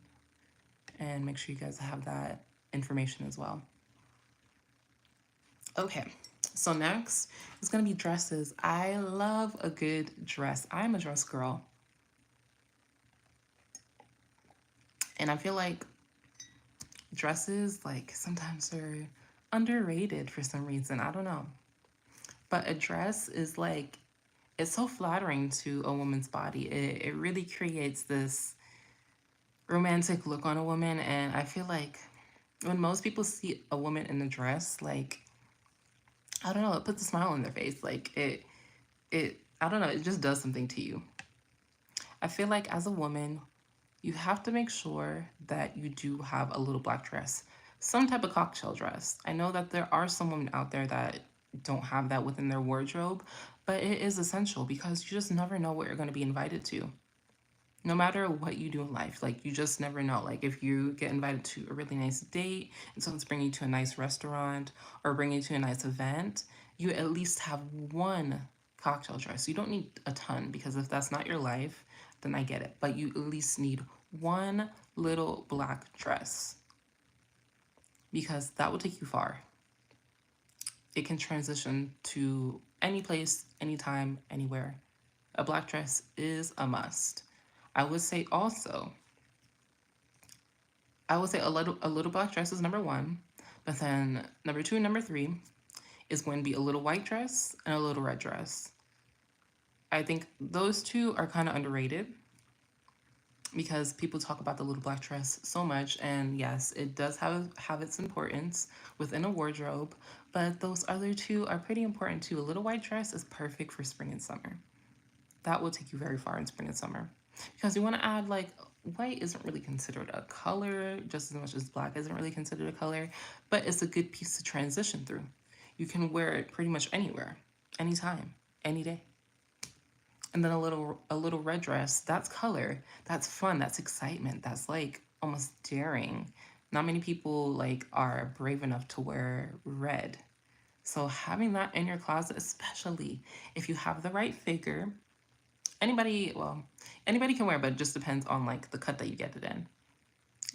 and make sure you guys have that information as well. Okay, so next is gonna be dresses. I love a good dress. I'm a dress girl. And I feel like dresses, like, sometimes are underrated for some reason. I don't know. But a dress is like, it's so flattering to a woman's body. It really creates this romantic look on a woman. And I feel like when most people see a woman in a dress, like, I don't know, it puts a smile on their face. Like, I don't know, it just does something to you. I feel like as a woman, you have to make sure that you do have a little black dress, some type of cocktail dress. I know that there are some women out there that don't have that within their wardrobe, but it is essential because you just never know what you're going to be invited to. No matter what you do in life, like, you just never know. Like, if you get invited to a really nice date and someone's bringing you to a nice restaurant or bringing you to a nice event, you at least have one cocktail dress. You don't need a ton, because if that's not your life, then I get it. But you at least need one little black dress, because that will take you far. It can transition to any place, anytime, anywhere. A black dress is a must. I would say also, a little black dress is number one, but then number two and number three is going to be a little white dress and a little red dress. I think those two are kind of underrated because people talk about the little black dress so much, and yes, it does have its importance within a wardrobe, but those other two are pretty important too. A little white dress is perfect for spring and summer. That will take you very far in spring and summer because you want to add like white isn't really considered a color just as much as black isn't really considered a color, but it's a good piece to transition through. You can wear it pretty much anywhere, anytime, any day. And then a little red dress, that's color, that's fun, that's excitement, that's like almost daring. Not many people like are brave enough to wear red. So having that in your closet, especially if you have the right figure, anybody, well, anybody can wear, but it just depends on like the cut that you get it in.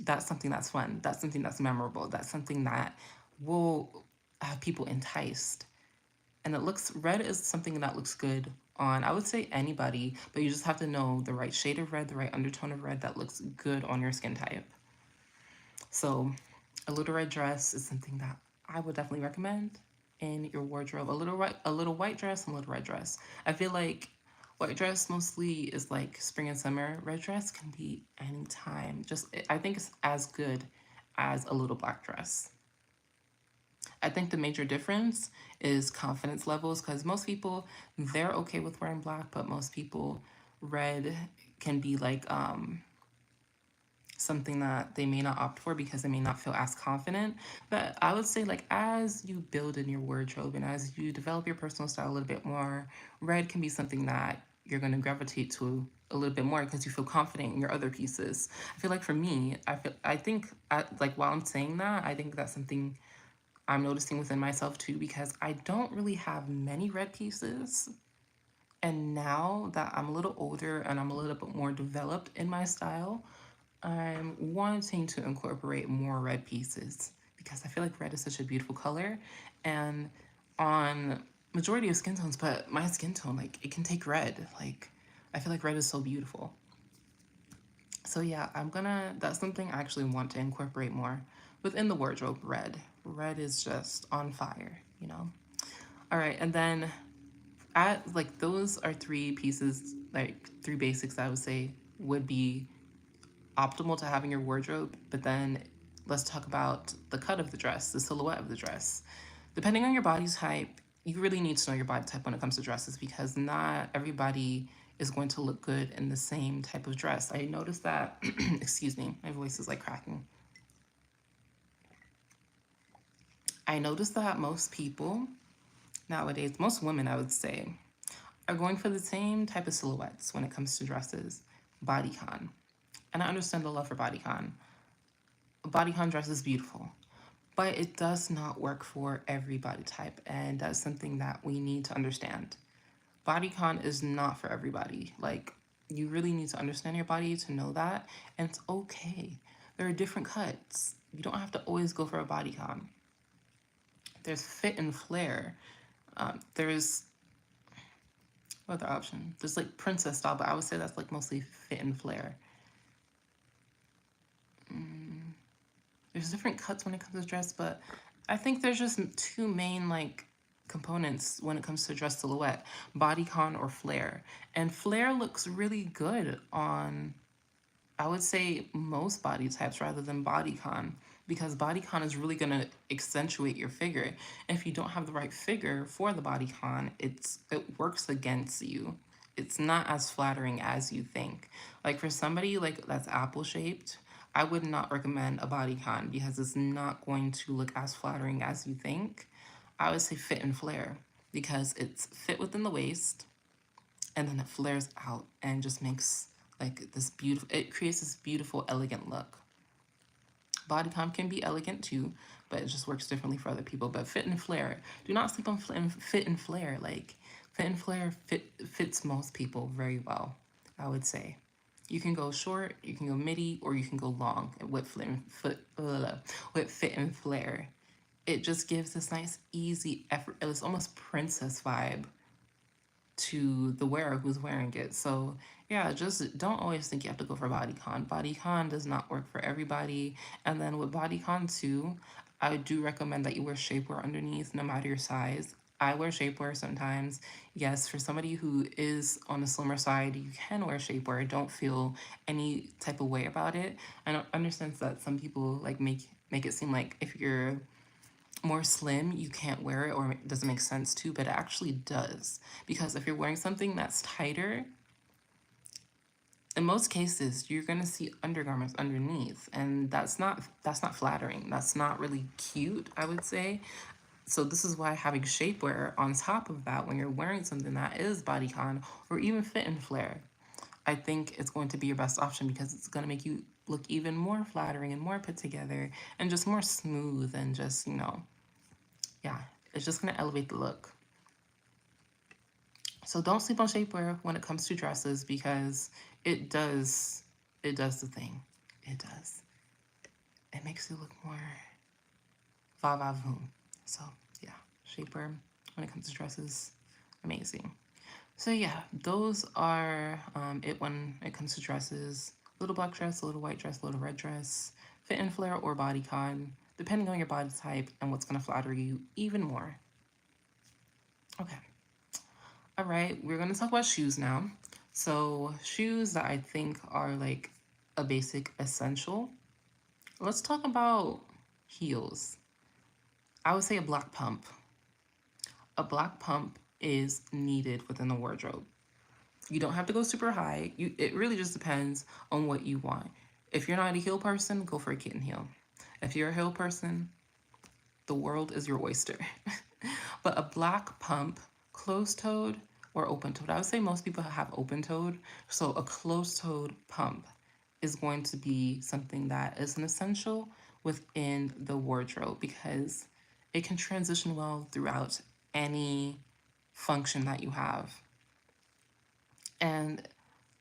That's something that's fun. That's something that's memorable. That's something that will have people enticed. And it looks, red is something that looks good on, I would say anybody, but you just have to know the right shade of red, the right undertone of red that looks good on your skin type. So a little red dress is something that I would definitely recommend in your wardrobe. A little white dress and a little red dress. I feel like white dress mostly is like spring and summer. Red dress can be anytime. Just I think it's as good as a little black dress. I think the major difference is confidence levels because most people they're okay with wearing black, but most people red can be like something that they may not opt for because they may not feel as confident. But I would say like as you build in your wardrobe and as you develop your personal style a little bit more, red can be something that you're going to gravitate to a little bit more because you feel confident in your other pieces. I feel like for me, like while I'm saying that, I think that's something I'm noticing within myself too because I don't really have many red pieces. And now that I'm a little older and I'm a little bit more developed in my style, I'm wanting to incorporate more red pieces because I feel like red is such a beautiful color and on majority of skin tones, but my skin tone, like it can take red. Like I feel like red is so beautiful. So yeah, that's something I actually want to incorporate more within the wardrobe, red. Red is just on fire. All right, and then at like those are three pieces, like three basics I would say would be optimal to have in your wardrobe. But then let's talk about the cut of the dress, the silhouette of the dress. Depending on your body type, you really need to know your body type when it comes to dresses because not everybody is going to look good in the same type of dress. I noticed that, excuse me, my voice is like cracking. I noticed that most people nowadays, most women, I would say, are going for the same type of silhouettes when it comes to dresses, bodycon. And I understand the love for bodycon. Bodycon dress is beautiful, but it does not work for every body type, and that's something that we need to understand. Bodycon is not for everybody. Like, you really need to understand your body to know that, and it's okay. There are different cuts. You don't have to always go for a bodycon. There's fit and flare. There's what other option? There's like princess style, but I would say that's like mostly fit and flare. There's different cuts when it comes to dress, but I think there's just two main like components when it comes to dress silhouette: bodycon or flare. And flare looks really good on, I would say, most body types rather than bodycon because bodycon is really going to accentuate your figure. And if you don't have the right figure for the bodycon, it works against you. It's not as flattering as you think. Like for somebody like that's apple shaped, I would not recommend a bodycon because it's not going to look as flattering as you think. I would say fit and flare because it's fit within the waist and then it flares out and just makes like this beautiful, it creates this beautiful elegant look. Bodycon can be elegant too, but it just works differently for other people. But fit and flare, do not sleep on fit and flare. Like fit and flare fits most people very well, I would say. You can go short, you can go midi, or you can go long with fit and flare. It just gives this nice, easy effort. It's almost princess vibe to the wearer who's wearing it. So yeah, just don't always think you have to go for bodycon. Bodycon does not work for everybody. And then with bodycon too, I do recommend that you wear shapewear underneath, no matter your size. I wear shapewear sometimes. Yes, for somebody who is on the slimmer side, you can wear shapewear. Don't feel any type of way about it. I understand that some people like make it seem like if you're more slim, you can't wear it or it doesn't make sense to, but it actually does. Because if you're wearing something that's tighter, in most cases you're going to see undergarments underneath, and that's not flattering. That's not really cute, I would say. So this is why having shapewear on top of that when you're wearing something that is bodycon or even fit and flare, I think it's going to be your best option because it's going to make you look even more flattering and more put together and just more smooth and just, yeah, it's just going to elevate the look. So don't sleep on shapewear when it comes to dresses because it does it does the thing. It does. It makes you look more va va voom. So yeah, shapewear when it comes to dresses, amazing. So yeah, those are it when it comes to dresses. Little black dress, a little white dress, a little red dress, fit and flare or bodycon, depending on your body type and what's gonna flatter you even more. Okay. All right, we're gonna talk about shoes now. So shoes that I think are like a basic essential. Let's talk about heels. I would say a black pump. A black pump is needed within the wardrobe. You don't have to go super high. It really just depends on what you want. If you're not a heel person, go for a kitten heel. If you're a heel person, the world is your oyster. But a black pump, closed toed or open toed. I would say most people have open toed. So a closed toed pump is going to be something that is an essential within the wardrobe because it can transition well throughout any function that you have. And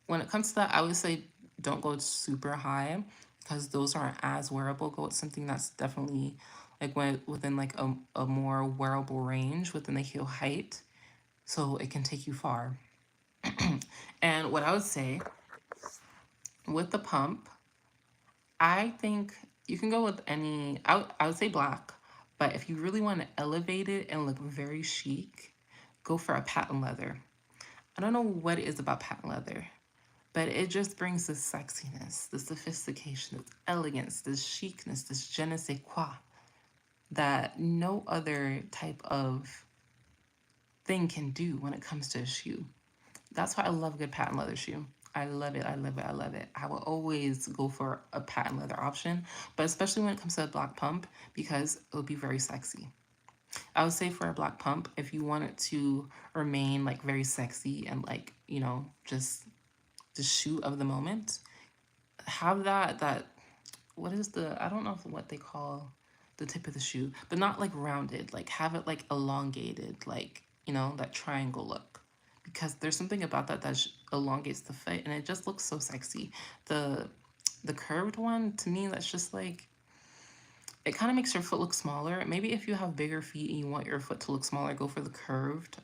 when it comes to that, I would say don't go super high because those aren't as wearable. Go with something that's definitely like within like a more wearable range within the heel height so it can take you far. And what I would say with the pump, I think you can go with any, I would say black, but if you really want to elevate it and look very chic, go for a patent leather. I don't know what it is about patent leather, but it just brings this sexiness, this sophistication, this elegance, this chicness, this je ne sais quoi that no other type of thing can do when it comes to a shoe. That's why I love a good patent leather shoe. I love it. I love it. I love it. I will always go for a patent leather option, but especially when it comes to a black pump because it will be very sexy. I would say for a black pump, if you want it to remain like very sexy and like, just the shoe of the moment, have that what is the I don't know what they call the tip of the shoe, but not like rounded, like have it like elongated, like that triangle look, because there's something about that elongates the foot and it just looks so sexy. The curved one to me, that's just like it kind of makes your foot look smaller. Maybe if you have bigger feet and you want your foot to look smaller, go for the curved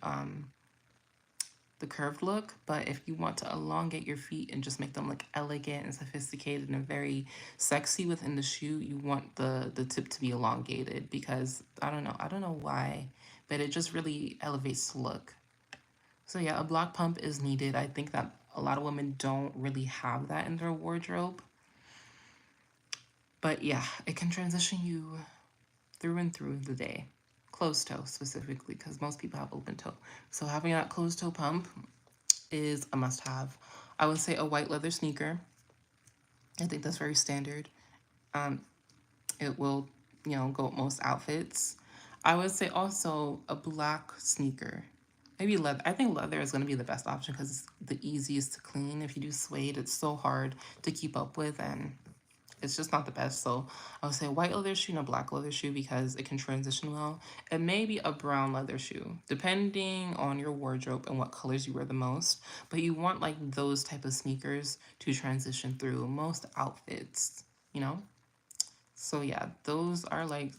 look. But if you want to elongate your feet and just make them look elegant and sophisticated and very sexy within the shoe, you want the tip to be elongated because I don't know why, but it just really elevates the look. So yeah, a block pump is needed. I think that a lot of women don't really have that in their wardrobe. But yeah, it can transition you through and through the day. Closed toe specifically, because most people have open toe. So having that closed toe pump is a must have. I would say a white leather sneaker. I think that's very standard. Um, it will, go with most outfits. I would say also a black sneaker. Maybe leather. I think leather is going to be the best option because it's the easiest to clean. If you do suede, it's so hard to keep up with and it's just not the best. So I would say a white leather shoe and a black leather shoe because it can transition well. And maybe a brown leather shoe, depending on your wardrobe and what colors you wear the most. But you want like those type of sneakers to transition through most outfits, you know? So yeah, those are like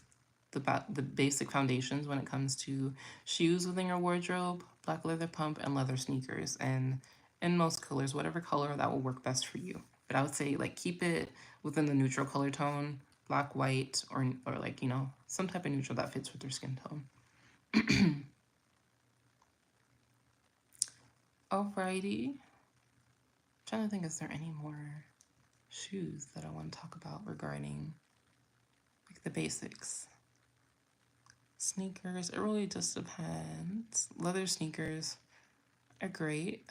the basic foundations when it comes to shoes within your wardrobe, black leather pump, and leather sneakers, and in most colors, whatever color that will work best for you. But I would say like keep it within the neutral color tone black, white, or like, some type of neutral that fits with your skin tone. Alrighty. Trying to think, is there any more shoes that I want to talk about regarding like the basics? Sneakers, it really just depends. Leather sneakers are great.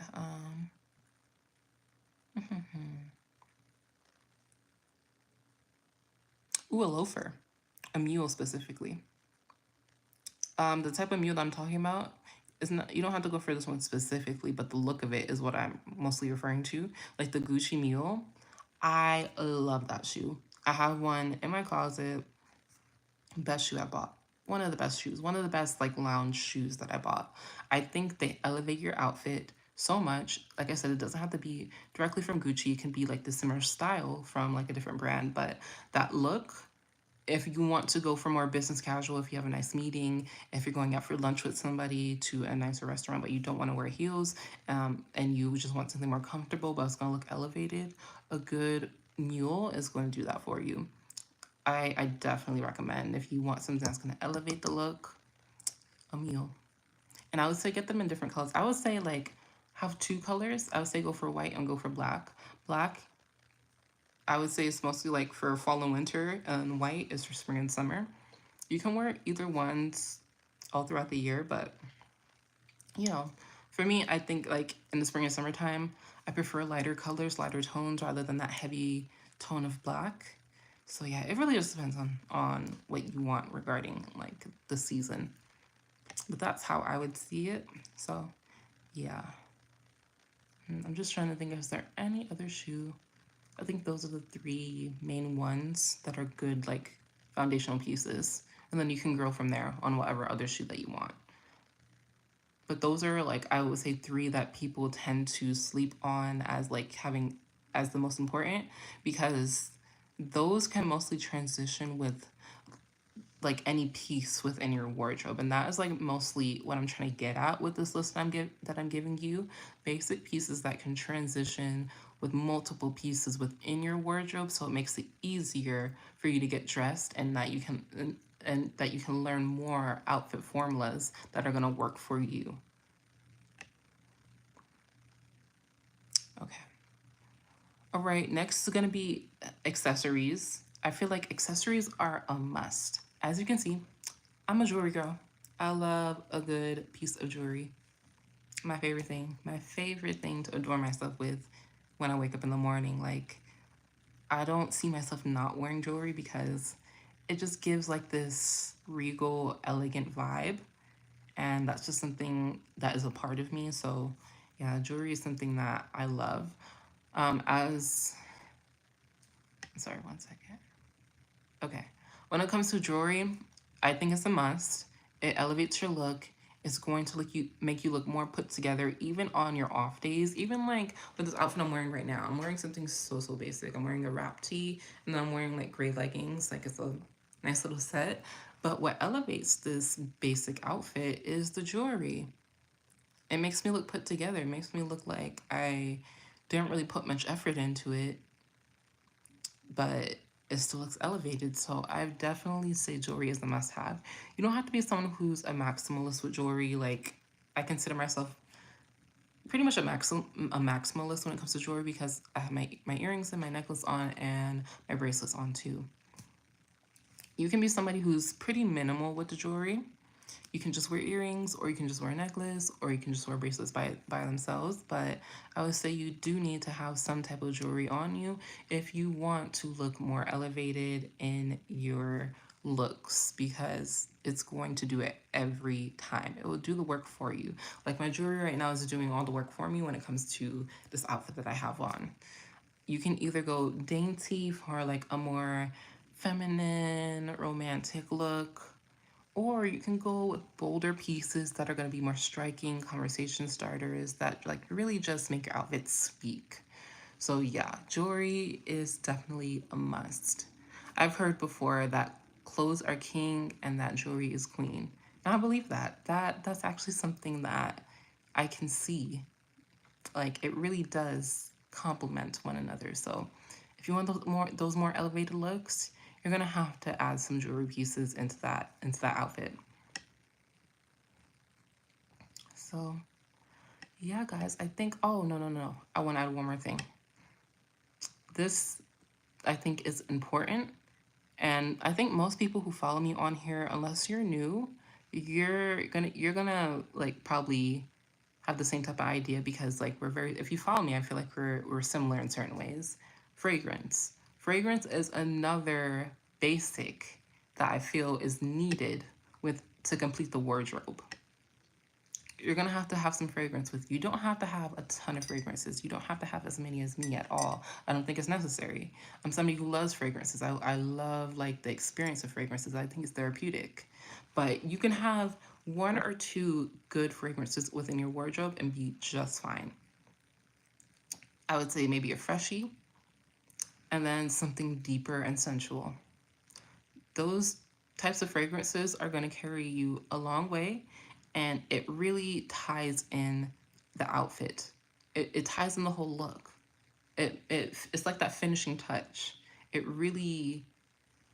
Ooh, a loafer, a mule specifically. The type of mule that I'm talking about is not. You don't have to go for this one specifically, but the look of it is what I'm mostly referring to. Like the Gucci mule, I love that shoe. I have one in my closet. Best shoe I bought. One of the best shoes. One of the best like lounge shoes that I bought. I think they elevate your outfit so much. Like I said, it doesn't have to be directly from Gucci. It can be like the similar style from like a different brand, but that look, if you want to go for more business casual, if you have a nice meeting, if you're going out for lunch with somebody to a nicer restaurant, but you don't want to wear heels, and you just want something more comfortable, but it's going to look elevated, a good mule is going to do that for you. I definitely recommend if you want something that's going to elevate the look, a mule. And I would say get them in different colors. I would say like have two colors. I would say go for white and go for black. Black, I would say it's mostly like for fall and winter, and white is for spring and summer. You can wear either ones all throughout the year, but you know, for me, I think like in the spring and summertime, I prefer lighter colors, lighter tones rather than that heavy tone of black. So yeah, it really just depends on what you want regarding like the season. But that's how I would see it. So yeah. I'm just trying to think, is there any other shoe? I think those are the three main ones that are good like foundational pieces. And then you can grow from there on whatever other shoe that you want. But those are like I would say three that people tend to sleep on as like having as the most important, because those can mostly transition with like any piece within your wardrobe, and that is like mostly what I'm trying to get at with this list that I'm giving you. Basic pieces that can transition with multiple pieces within your wardrobe, so it makes it easier for you to get dressed, and that you can learn more outfit formulas that are going to work for you. Okay. All right, next is going to be accessories. I feel like accessories are a must. As you can see, I'm a jewelry girl. I love a good piece of jewelry. My favorite thing. My favorite thing to adorn myself with when I wake up in the morning. Like, I don't see myself not wearing jewelry because it just gives like this regal, elegant vibe. And that's just something that is a part of me. So, yeah, jewelry is something that I love. As sorry, one second. Okay. When it comes to jewelry, I think it's a must. It elevates your look. It's going to make you look more put together, even on your off days. Even like with this outfit I'm wearing right now, I'm wearing something so basic. I'm wearing a wrap tee, and then I'm wearing like gray leggings. Like it's a nice little set. But what elevates this basic outfit is the jewelry. It makes me look put together. It makes me look like I didn't really put much effort into it, but it still looks elevated. So I definitely say jewelry is a must have. You don't have to be someone who's a maximalist with jewelry. Like I consider myself pretty much a maximalist when it comes to jewelry, because I have my earrings and my necklace on and my bracelets on too. You can be somebody who's pretty minimal with the jewelry. You can just wear earrings, or you can just wear a necklace, or you can just wear bracelets by themselves. But I would say you do need to have some type of jewelry on you if you want to look more elevated in your looks, because it's going to do it every time. It will do the work for you. Like my jewelry right now is doing all the work for me when it comes to this outfit that I have on. You can either go dainty for like a more feminine, romantic look, or you can go with bolder pieces that are going to be more striking conversation starters that like really just make your outfit speak. So yeah, jewelry is definitely a must. I've heard before that clothes are king and that jewelry is queen. And I believe that. That's actually something that I can see. Like it really does complement one another. So if you want those more elevated looks, you're gonna have to add some jewelry pieces into that outfit. So yeah, guys, I think, oh, no, no, no. I want to add one more thing. This, I think, is important. And I think most people who follow me on here, unless you're new, you're gonna like probably have the same type of idea because like we're very, if you follow me, I feel like we're similar in certain ways. Fragrance. Fragrance is another basic that I feel is needed with to complete the wardrobe. You're gonna have some fragrance with you. You don't have to have a ton of fragrances. You don't have to have as many as me at all. I don't think it's necessary. I'm somebody who loves fragrances. I love like the experience of fragrances. I think it's therapeutic. But you can have one or two good fragrances within your wardrobe and be just fine. I would say maybe a freshie and then something deeper and sensual. Those types of fragrances are going to carry you a long way, and it really ties in the outfit. It ties in the whole look. It's like that finishing touch. It really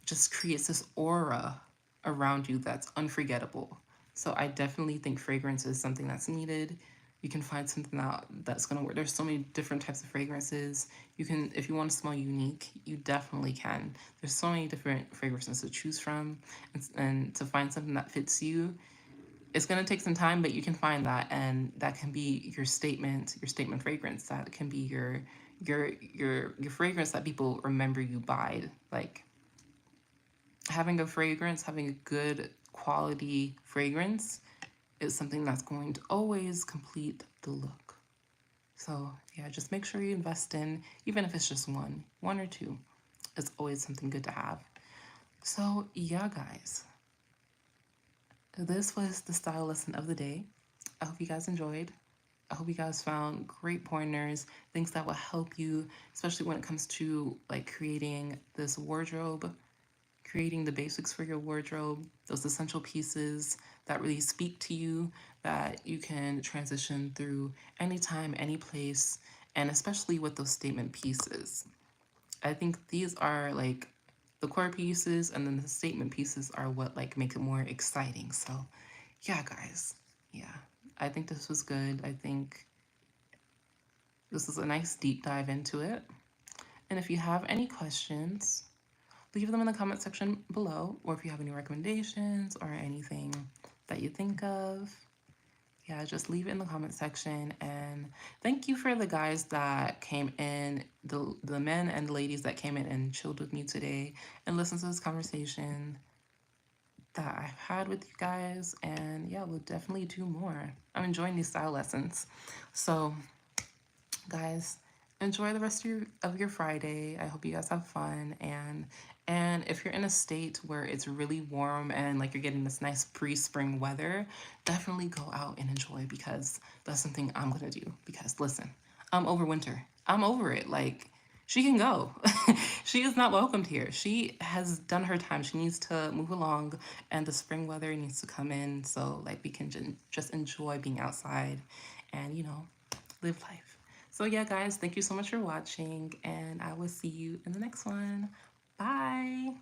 just creates this aura around you that's unforgettable. So I definitely think fragrance is something that's needed. You can find something that's gonna work. There's so many different types of fragrances. You can, if you want to smell unique, you definitely can. There's so many different fragrances to choose from, and to find something that fits you, it's gonna take some time, but you can find that, and that can be your statement fragrance. That can be your fragrance that people remember you by. Like having a fragrance, having a good quality fragrance is something that's going to always complete the look. So yeah, just make sure you invest in, even if it's just one or two. It's always something good to have. So yeah, guys, this was the style lesson of the day. I hope you guys enjoyed. I hope you guys found great pointers, things that will help you, especially when it comes to like creating this wardrobe, creating the basics for your wardrobe, those essential pieces that really speak to you, that you can transition through anytime, any place, and especially with those statement pieces. I think these are like the core pieces, and then the statement pieces are what like make it more exciting. So, yeah, guys, yeah, I think this was good. I think this is a nice deep dive into it. And if you have any questions, leave them in the comment section below, or if you have any recommendations or anything that you think of, yeah, just leave it in the comment section. And thank you for the guys that came in, the men and the ladies that came in and chilled with me today and listened to this conversation that I've had with you guys. And yeah, we'll definitely do more. I'm enjoying these style lessons. So guys, enjoy the rest of your Friday. I hope you guys have fun, and if you're in a state where it's really warm and like you're getting this nice pre-spring weather, definitely go out and enjoy, because that's something I'm gonna do. Because listen, I'm over winter. I'm over it. Like, she can go. She is not welcomed here. She has done her time. She needs to move along, and the spring weather needs to come in so like we can just enjoy being outside and live life. So yeah, guys, thank you so much for watching, and I will see you in the next one. Bye.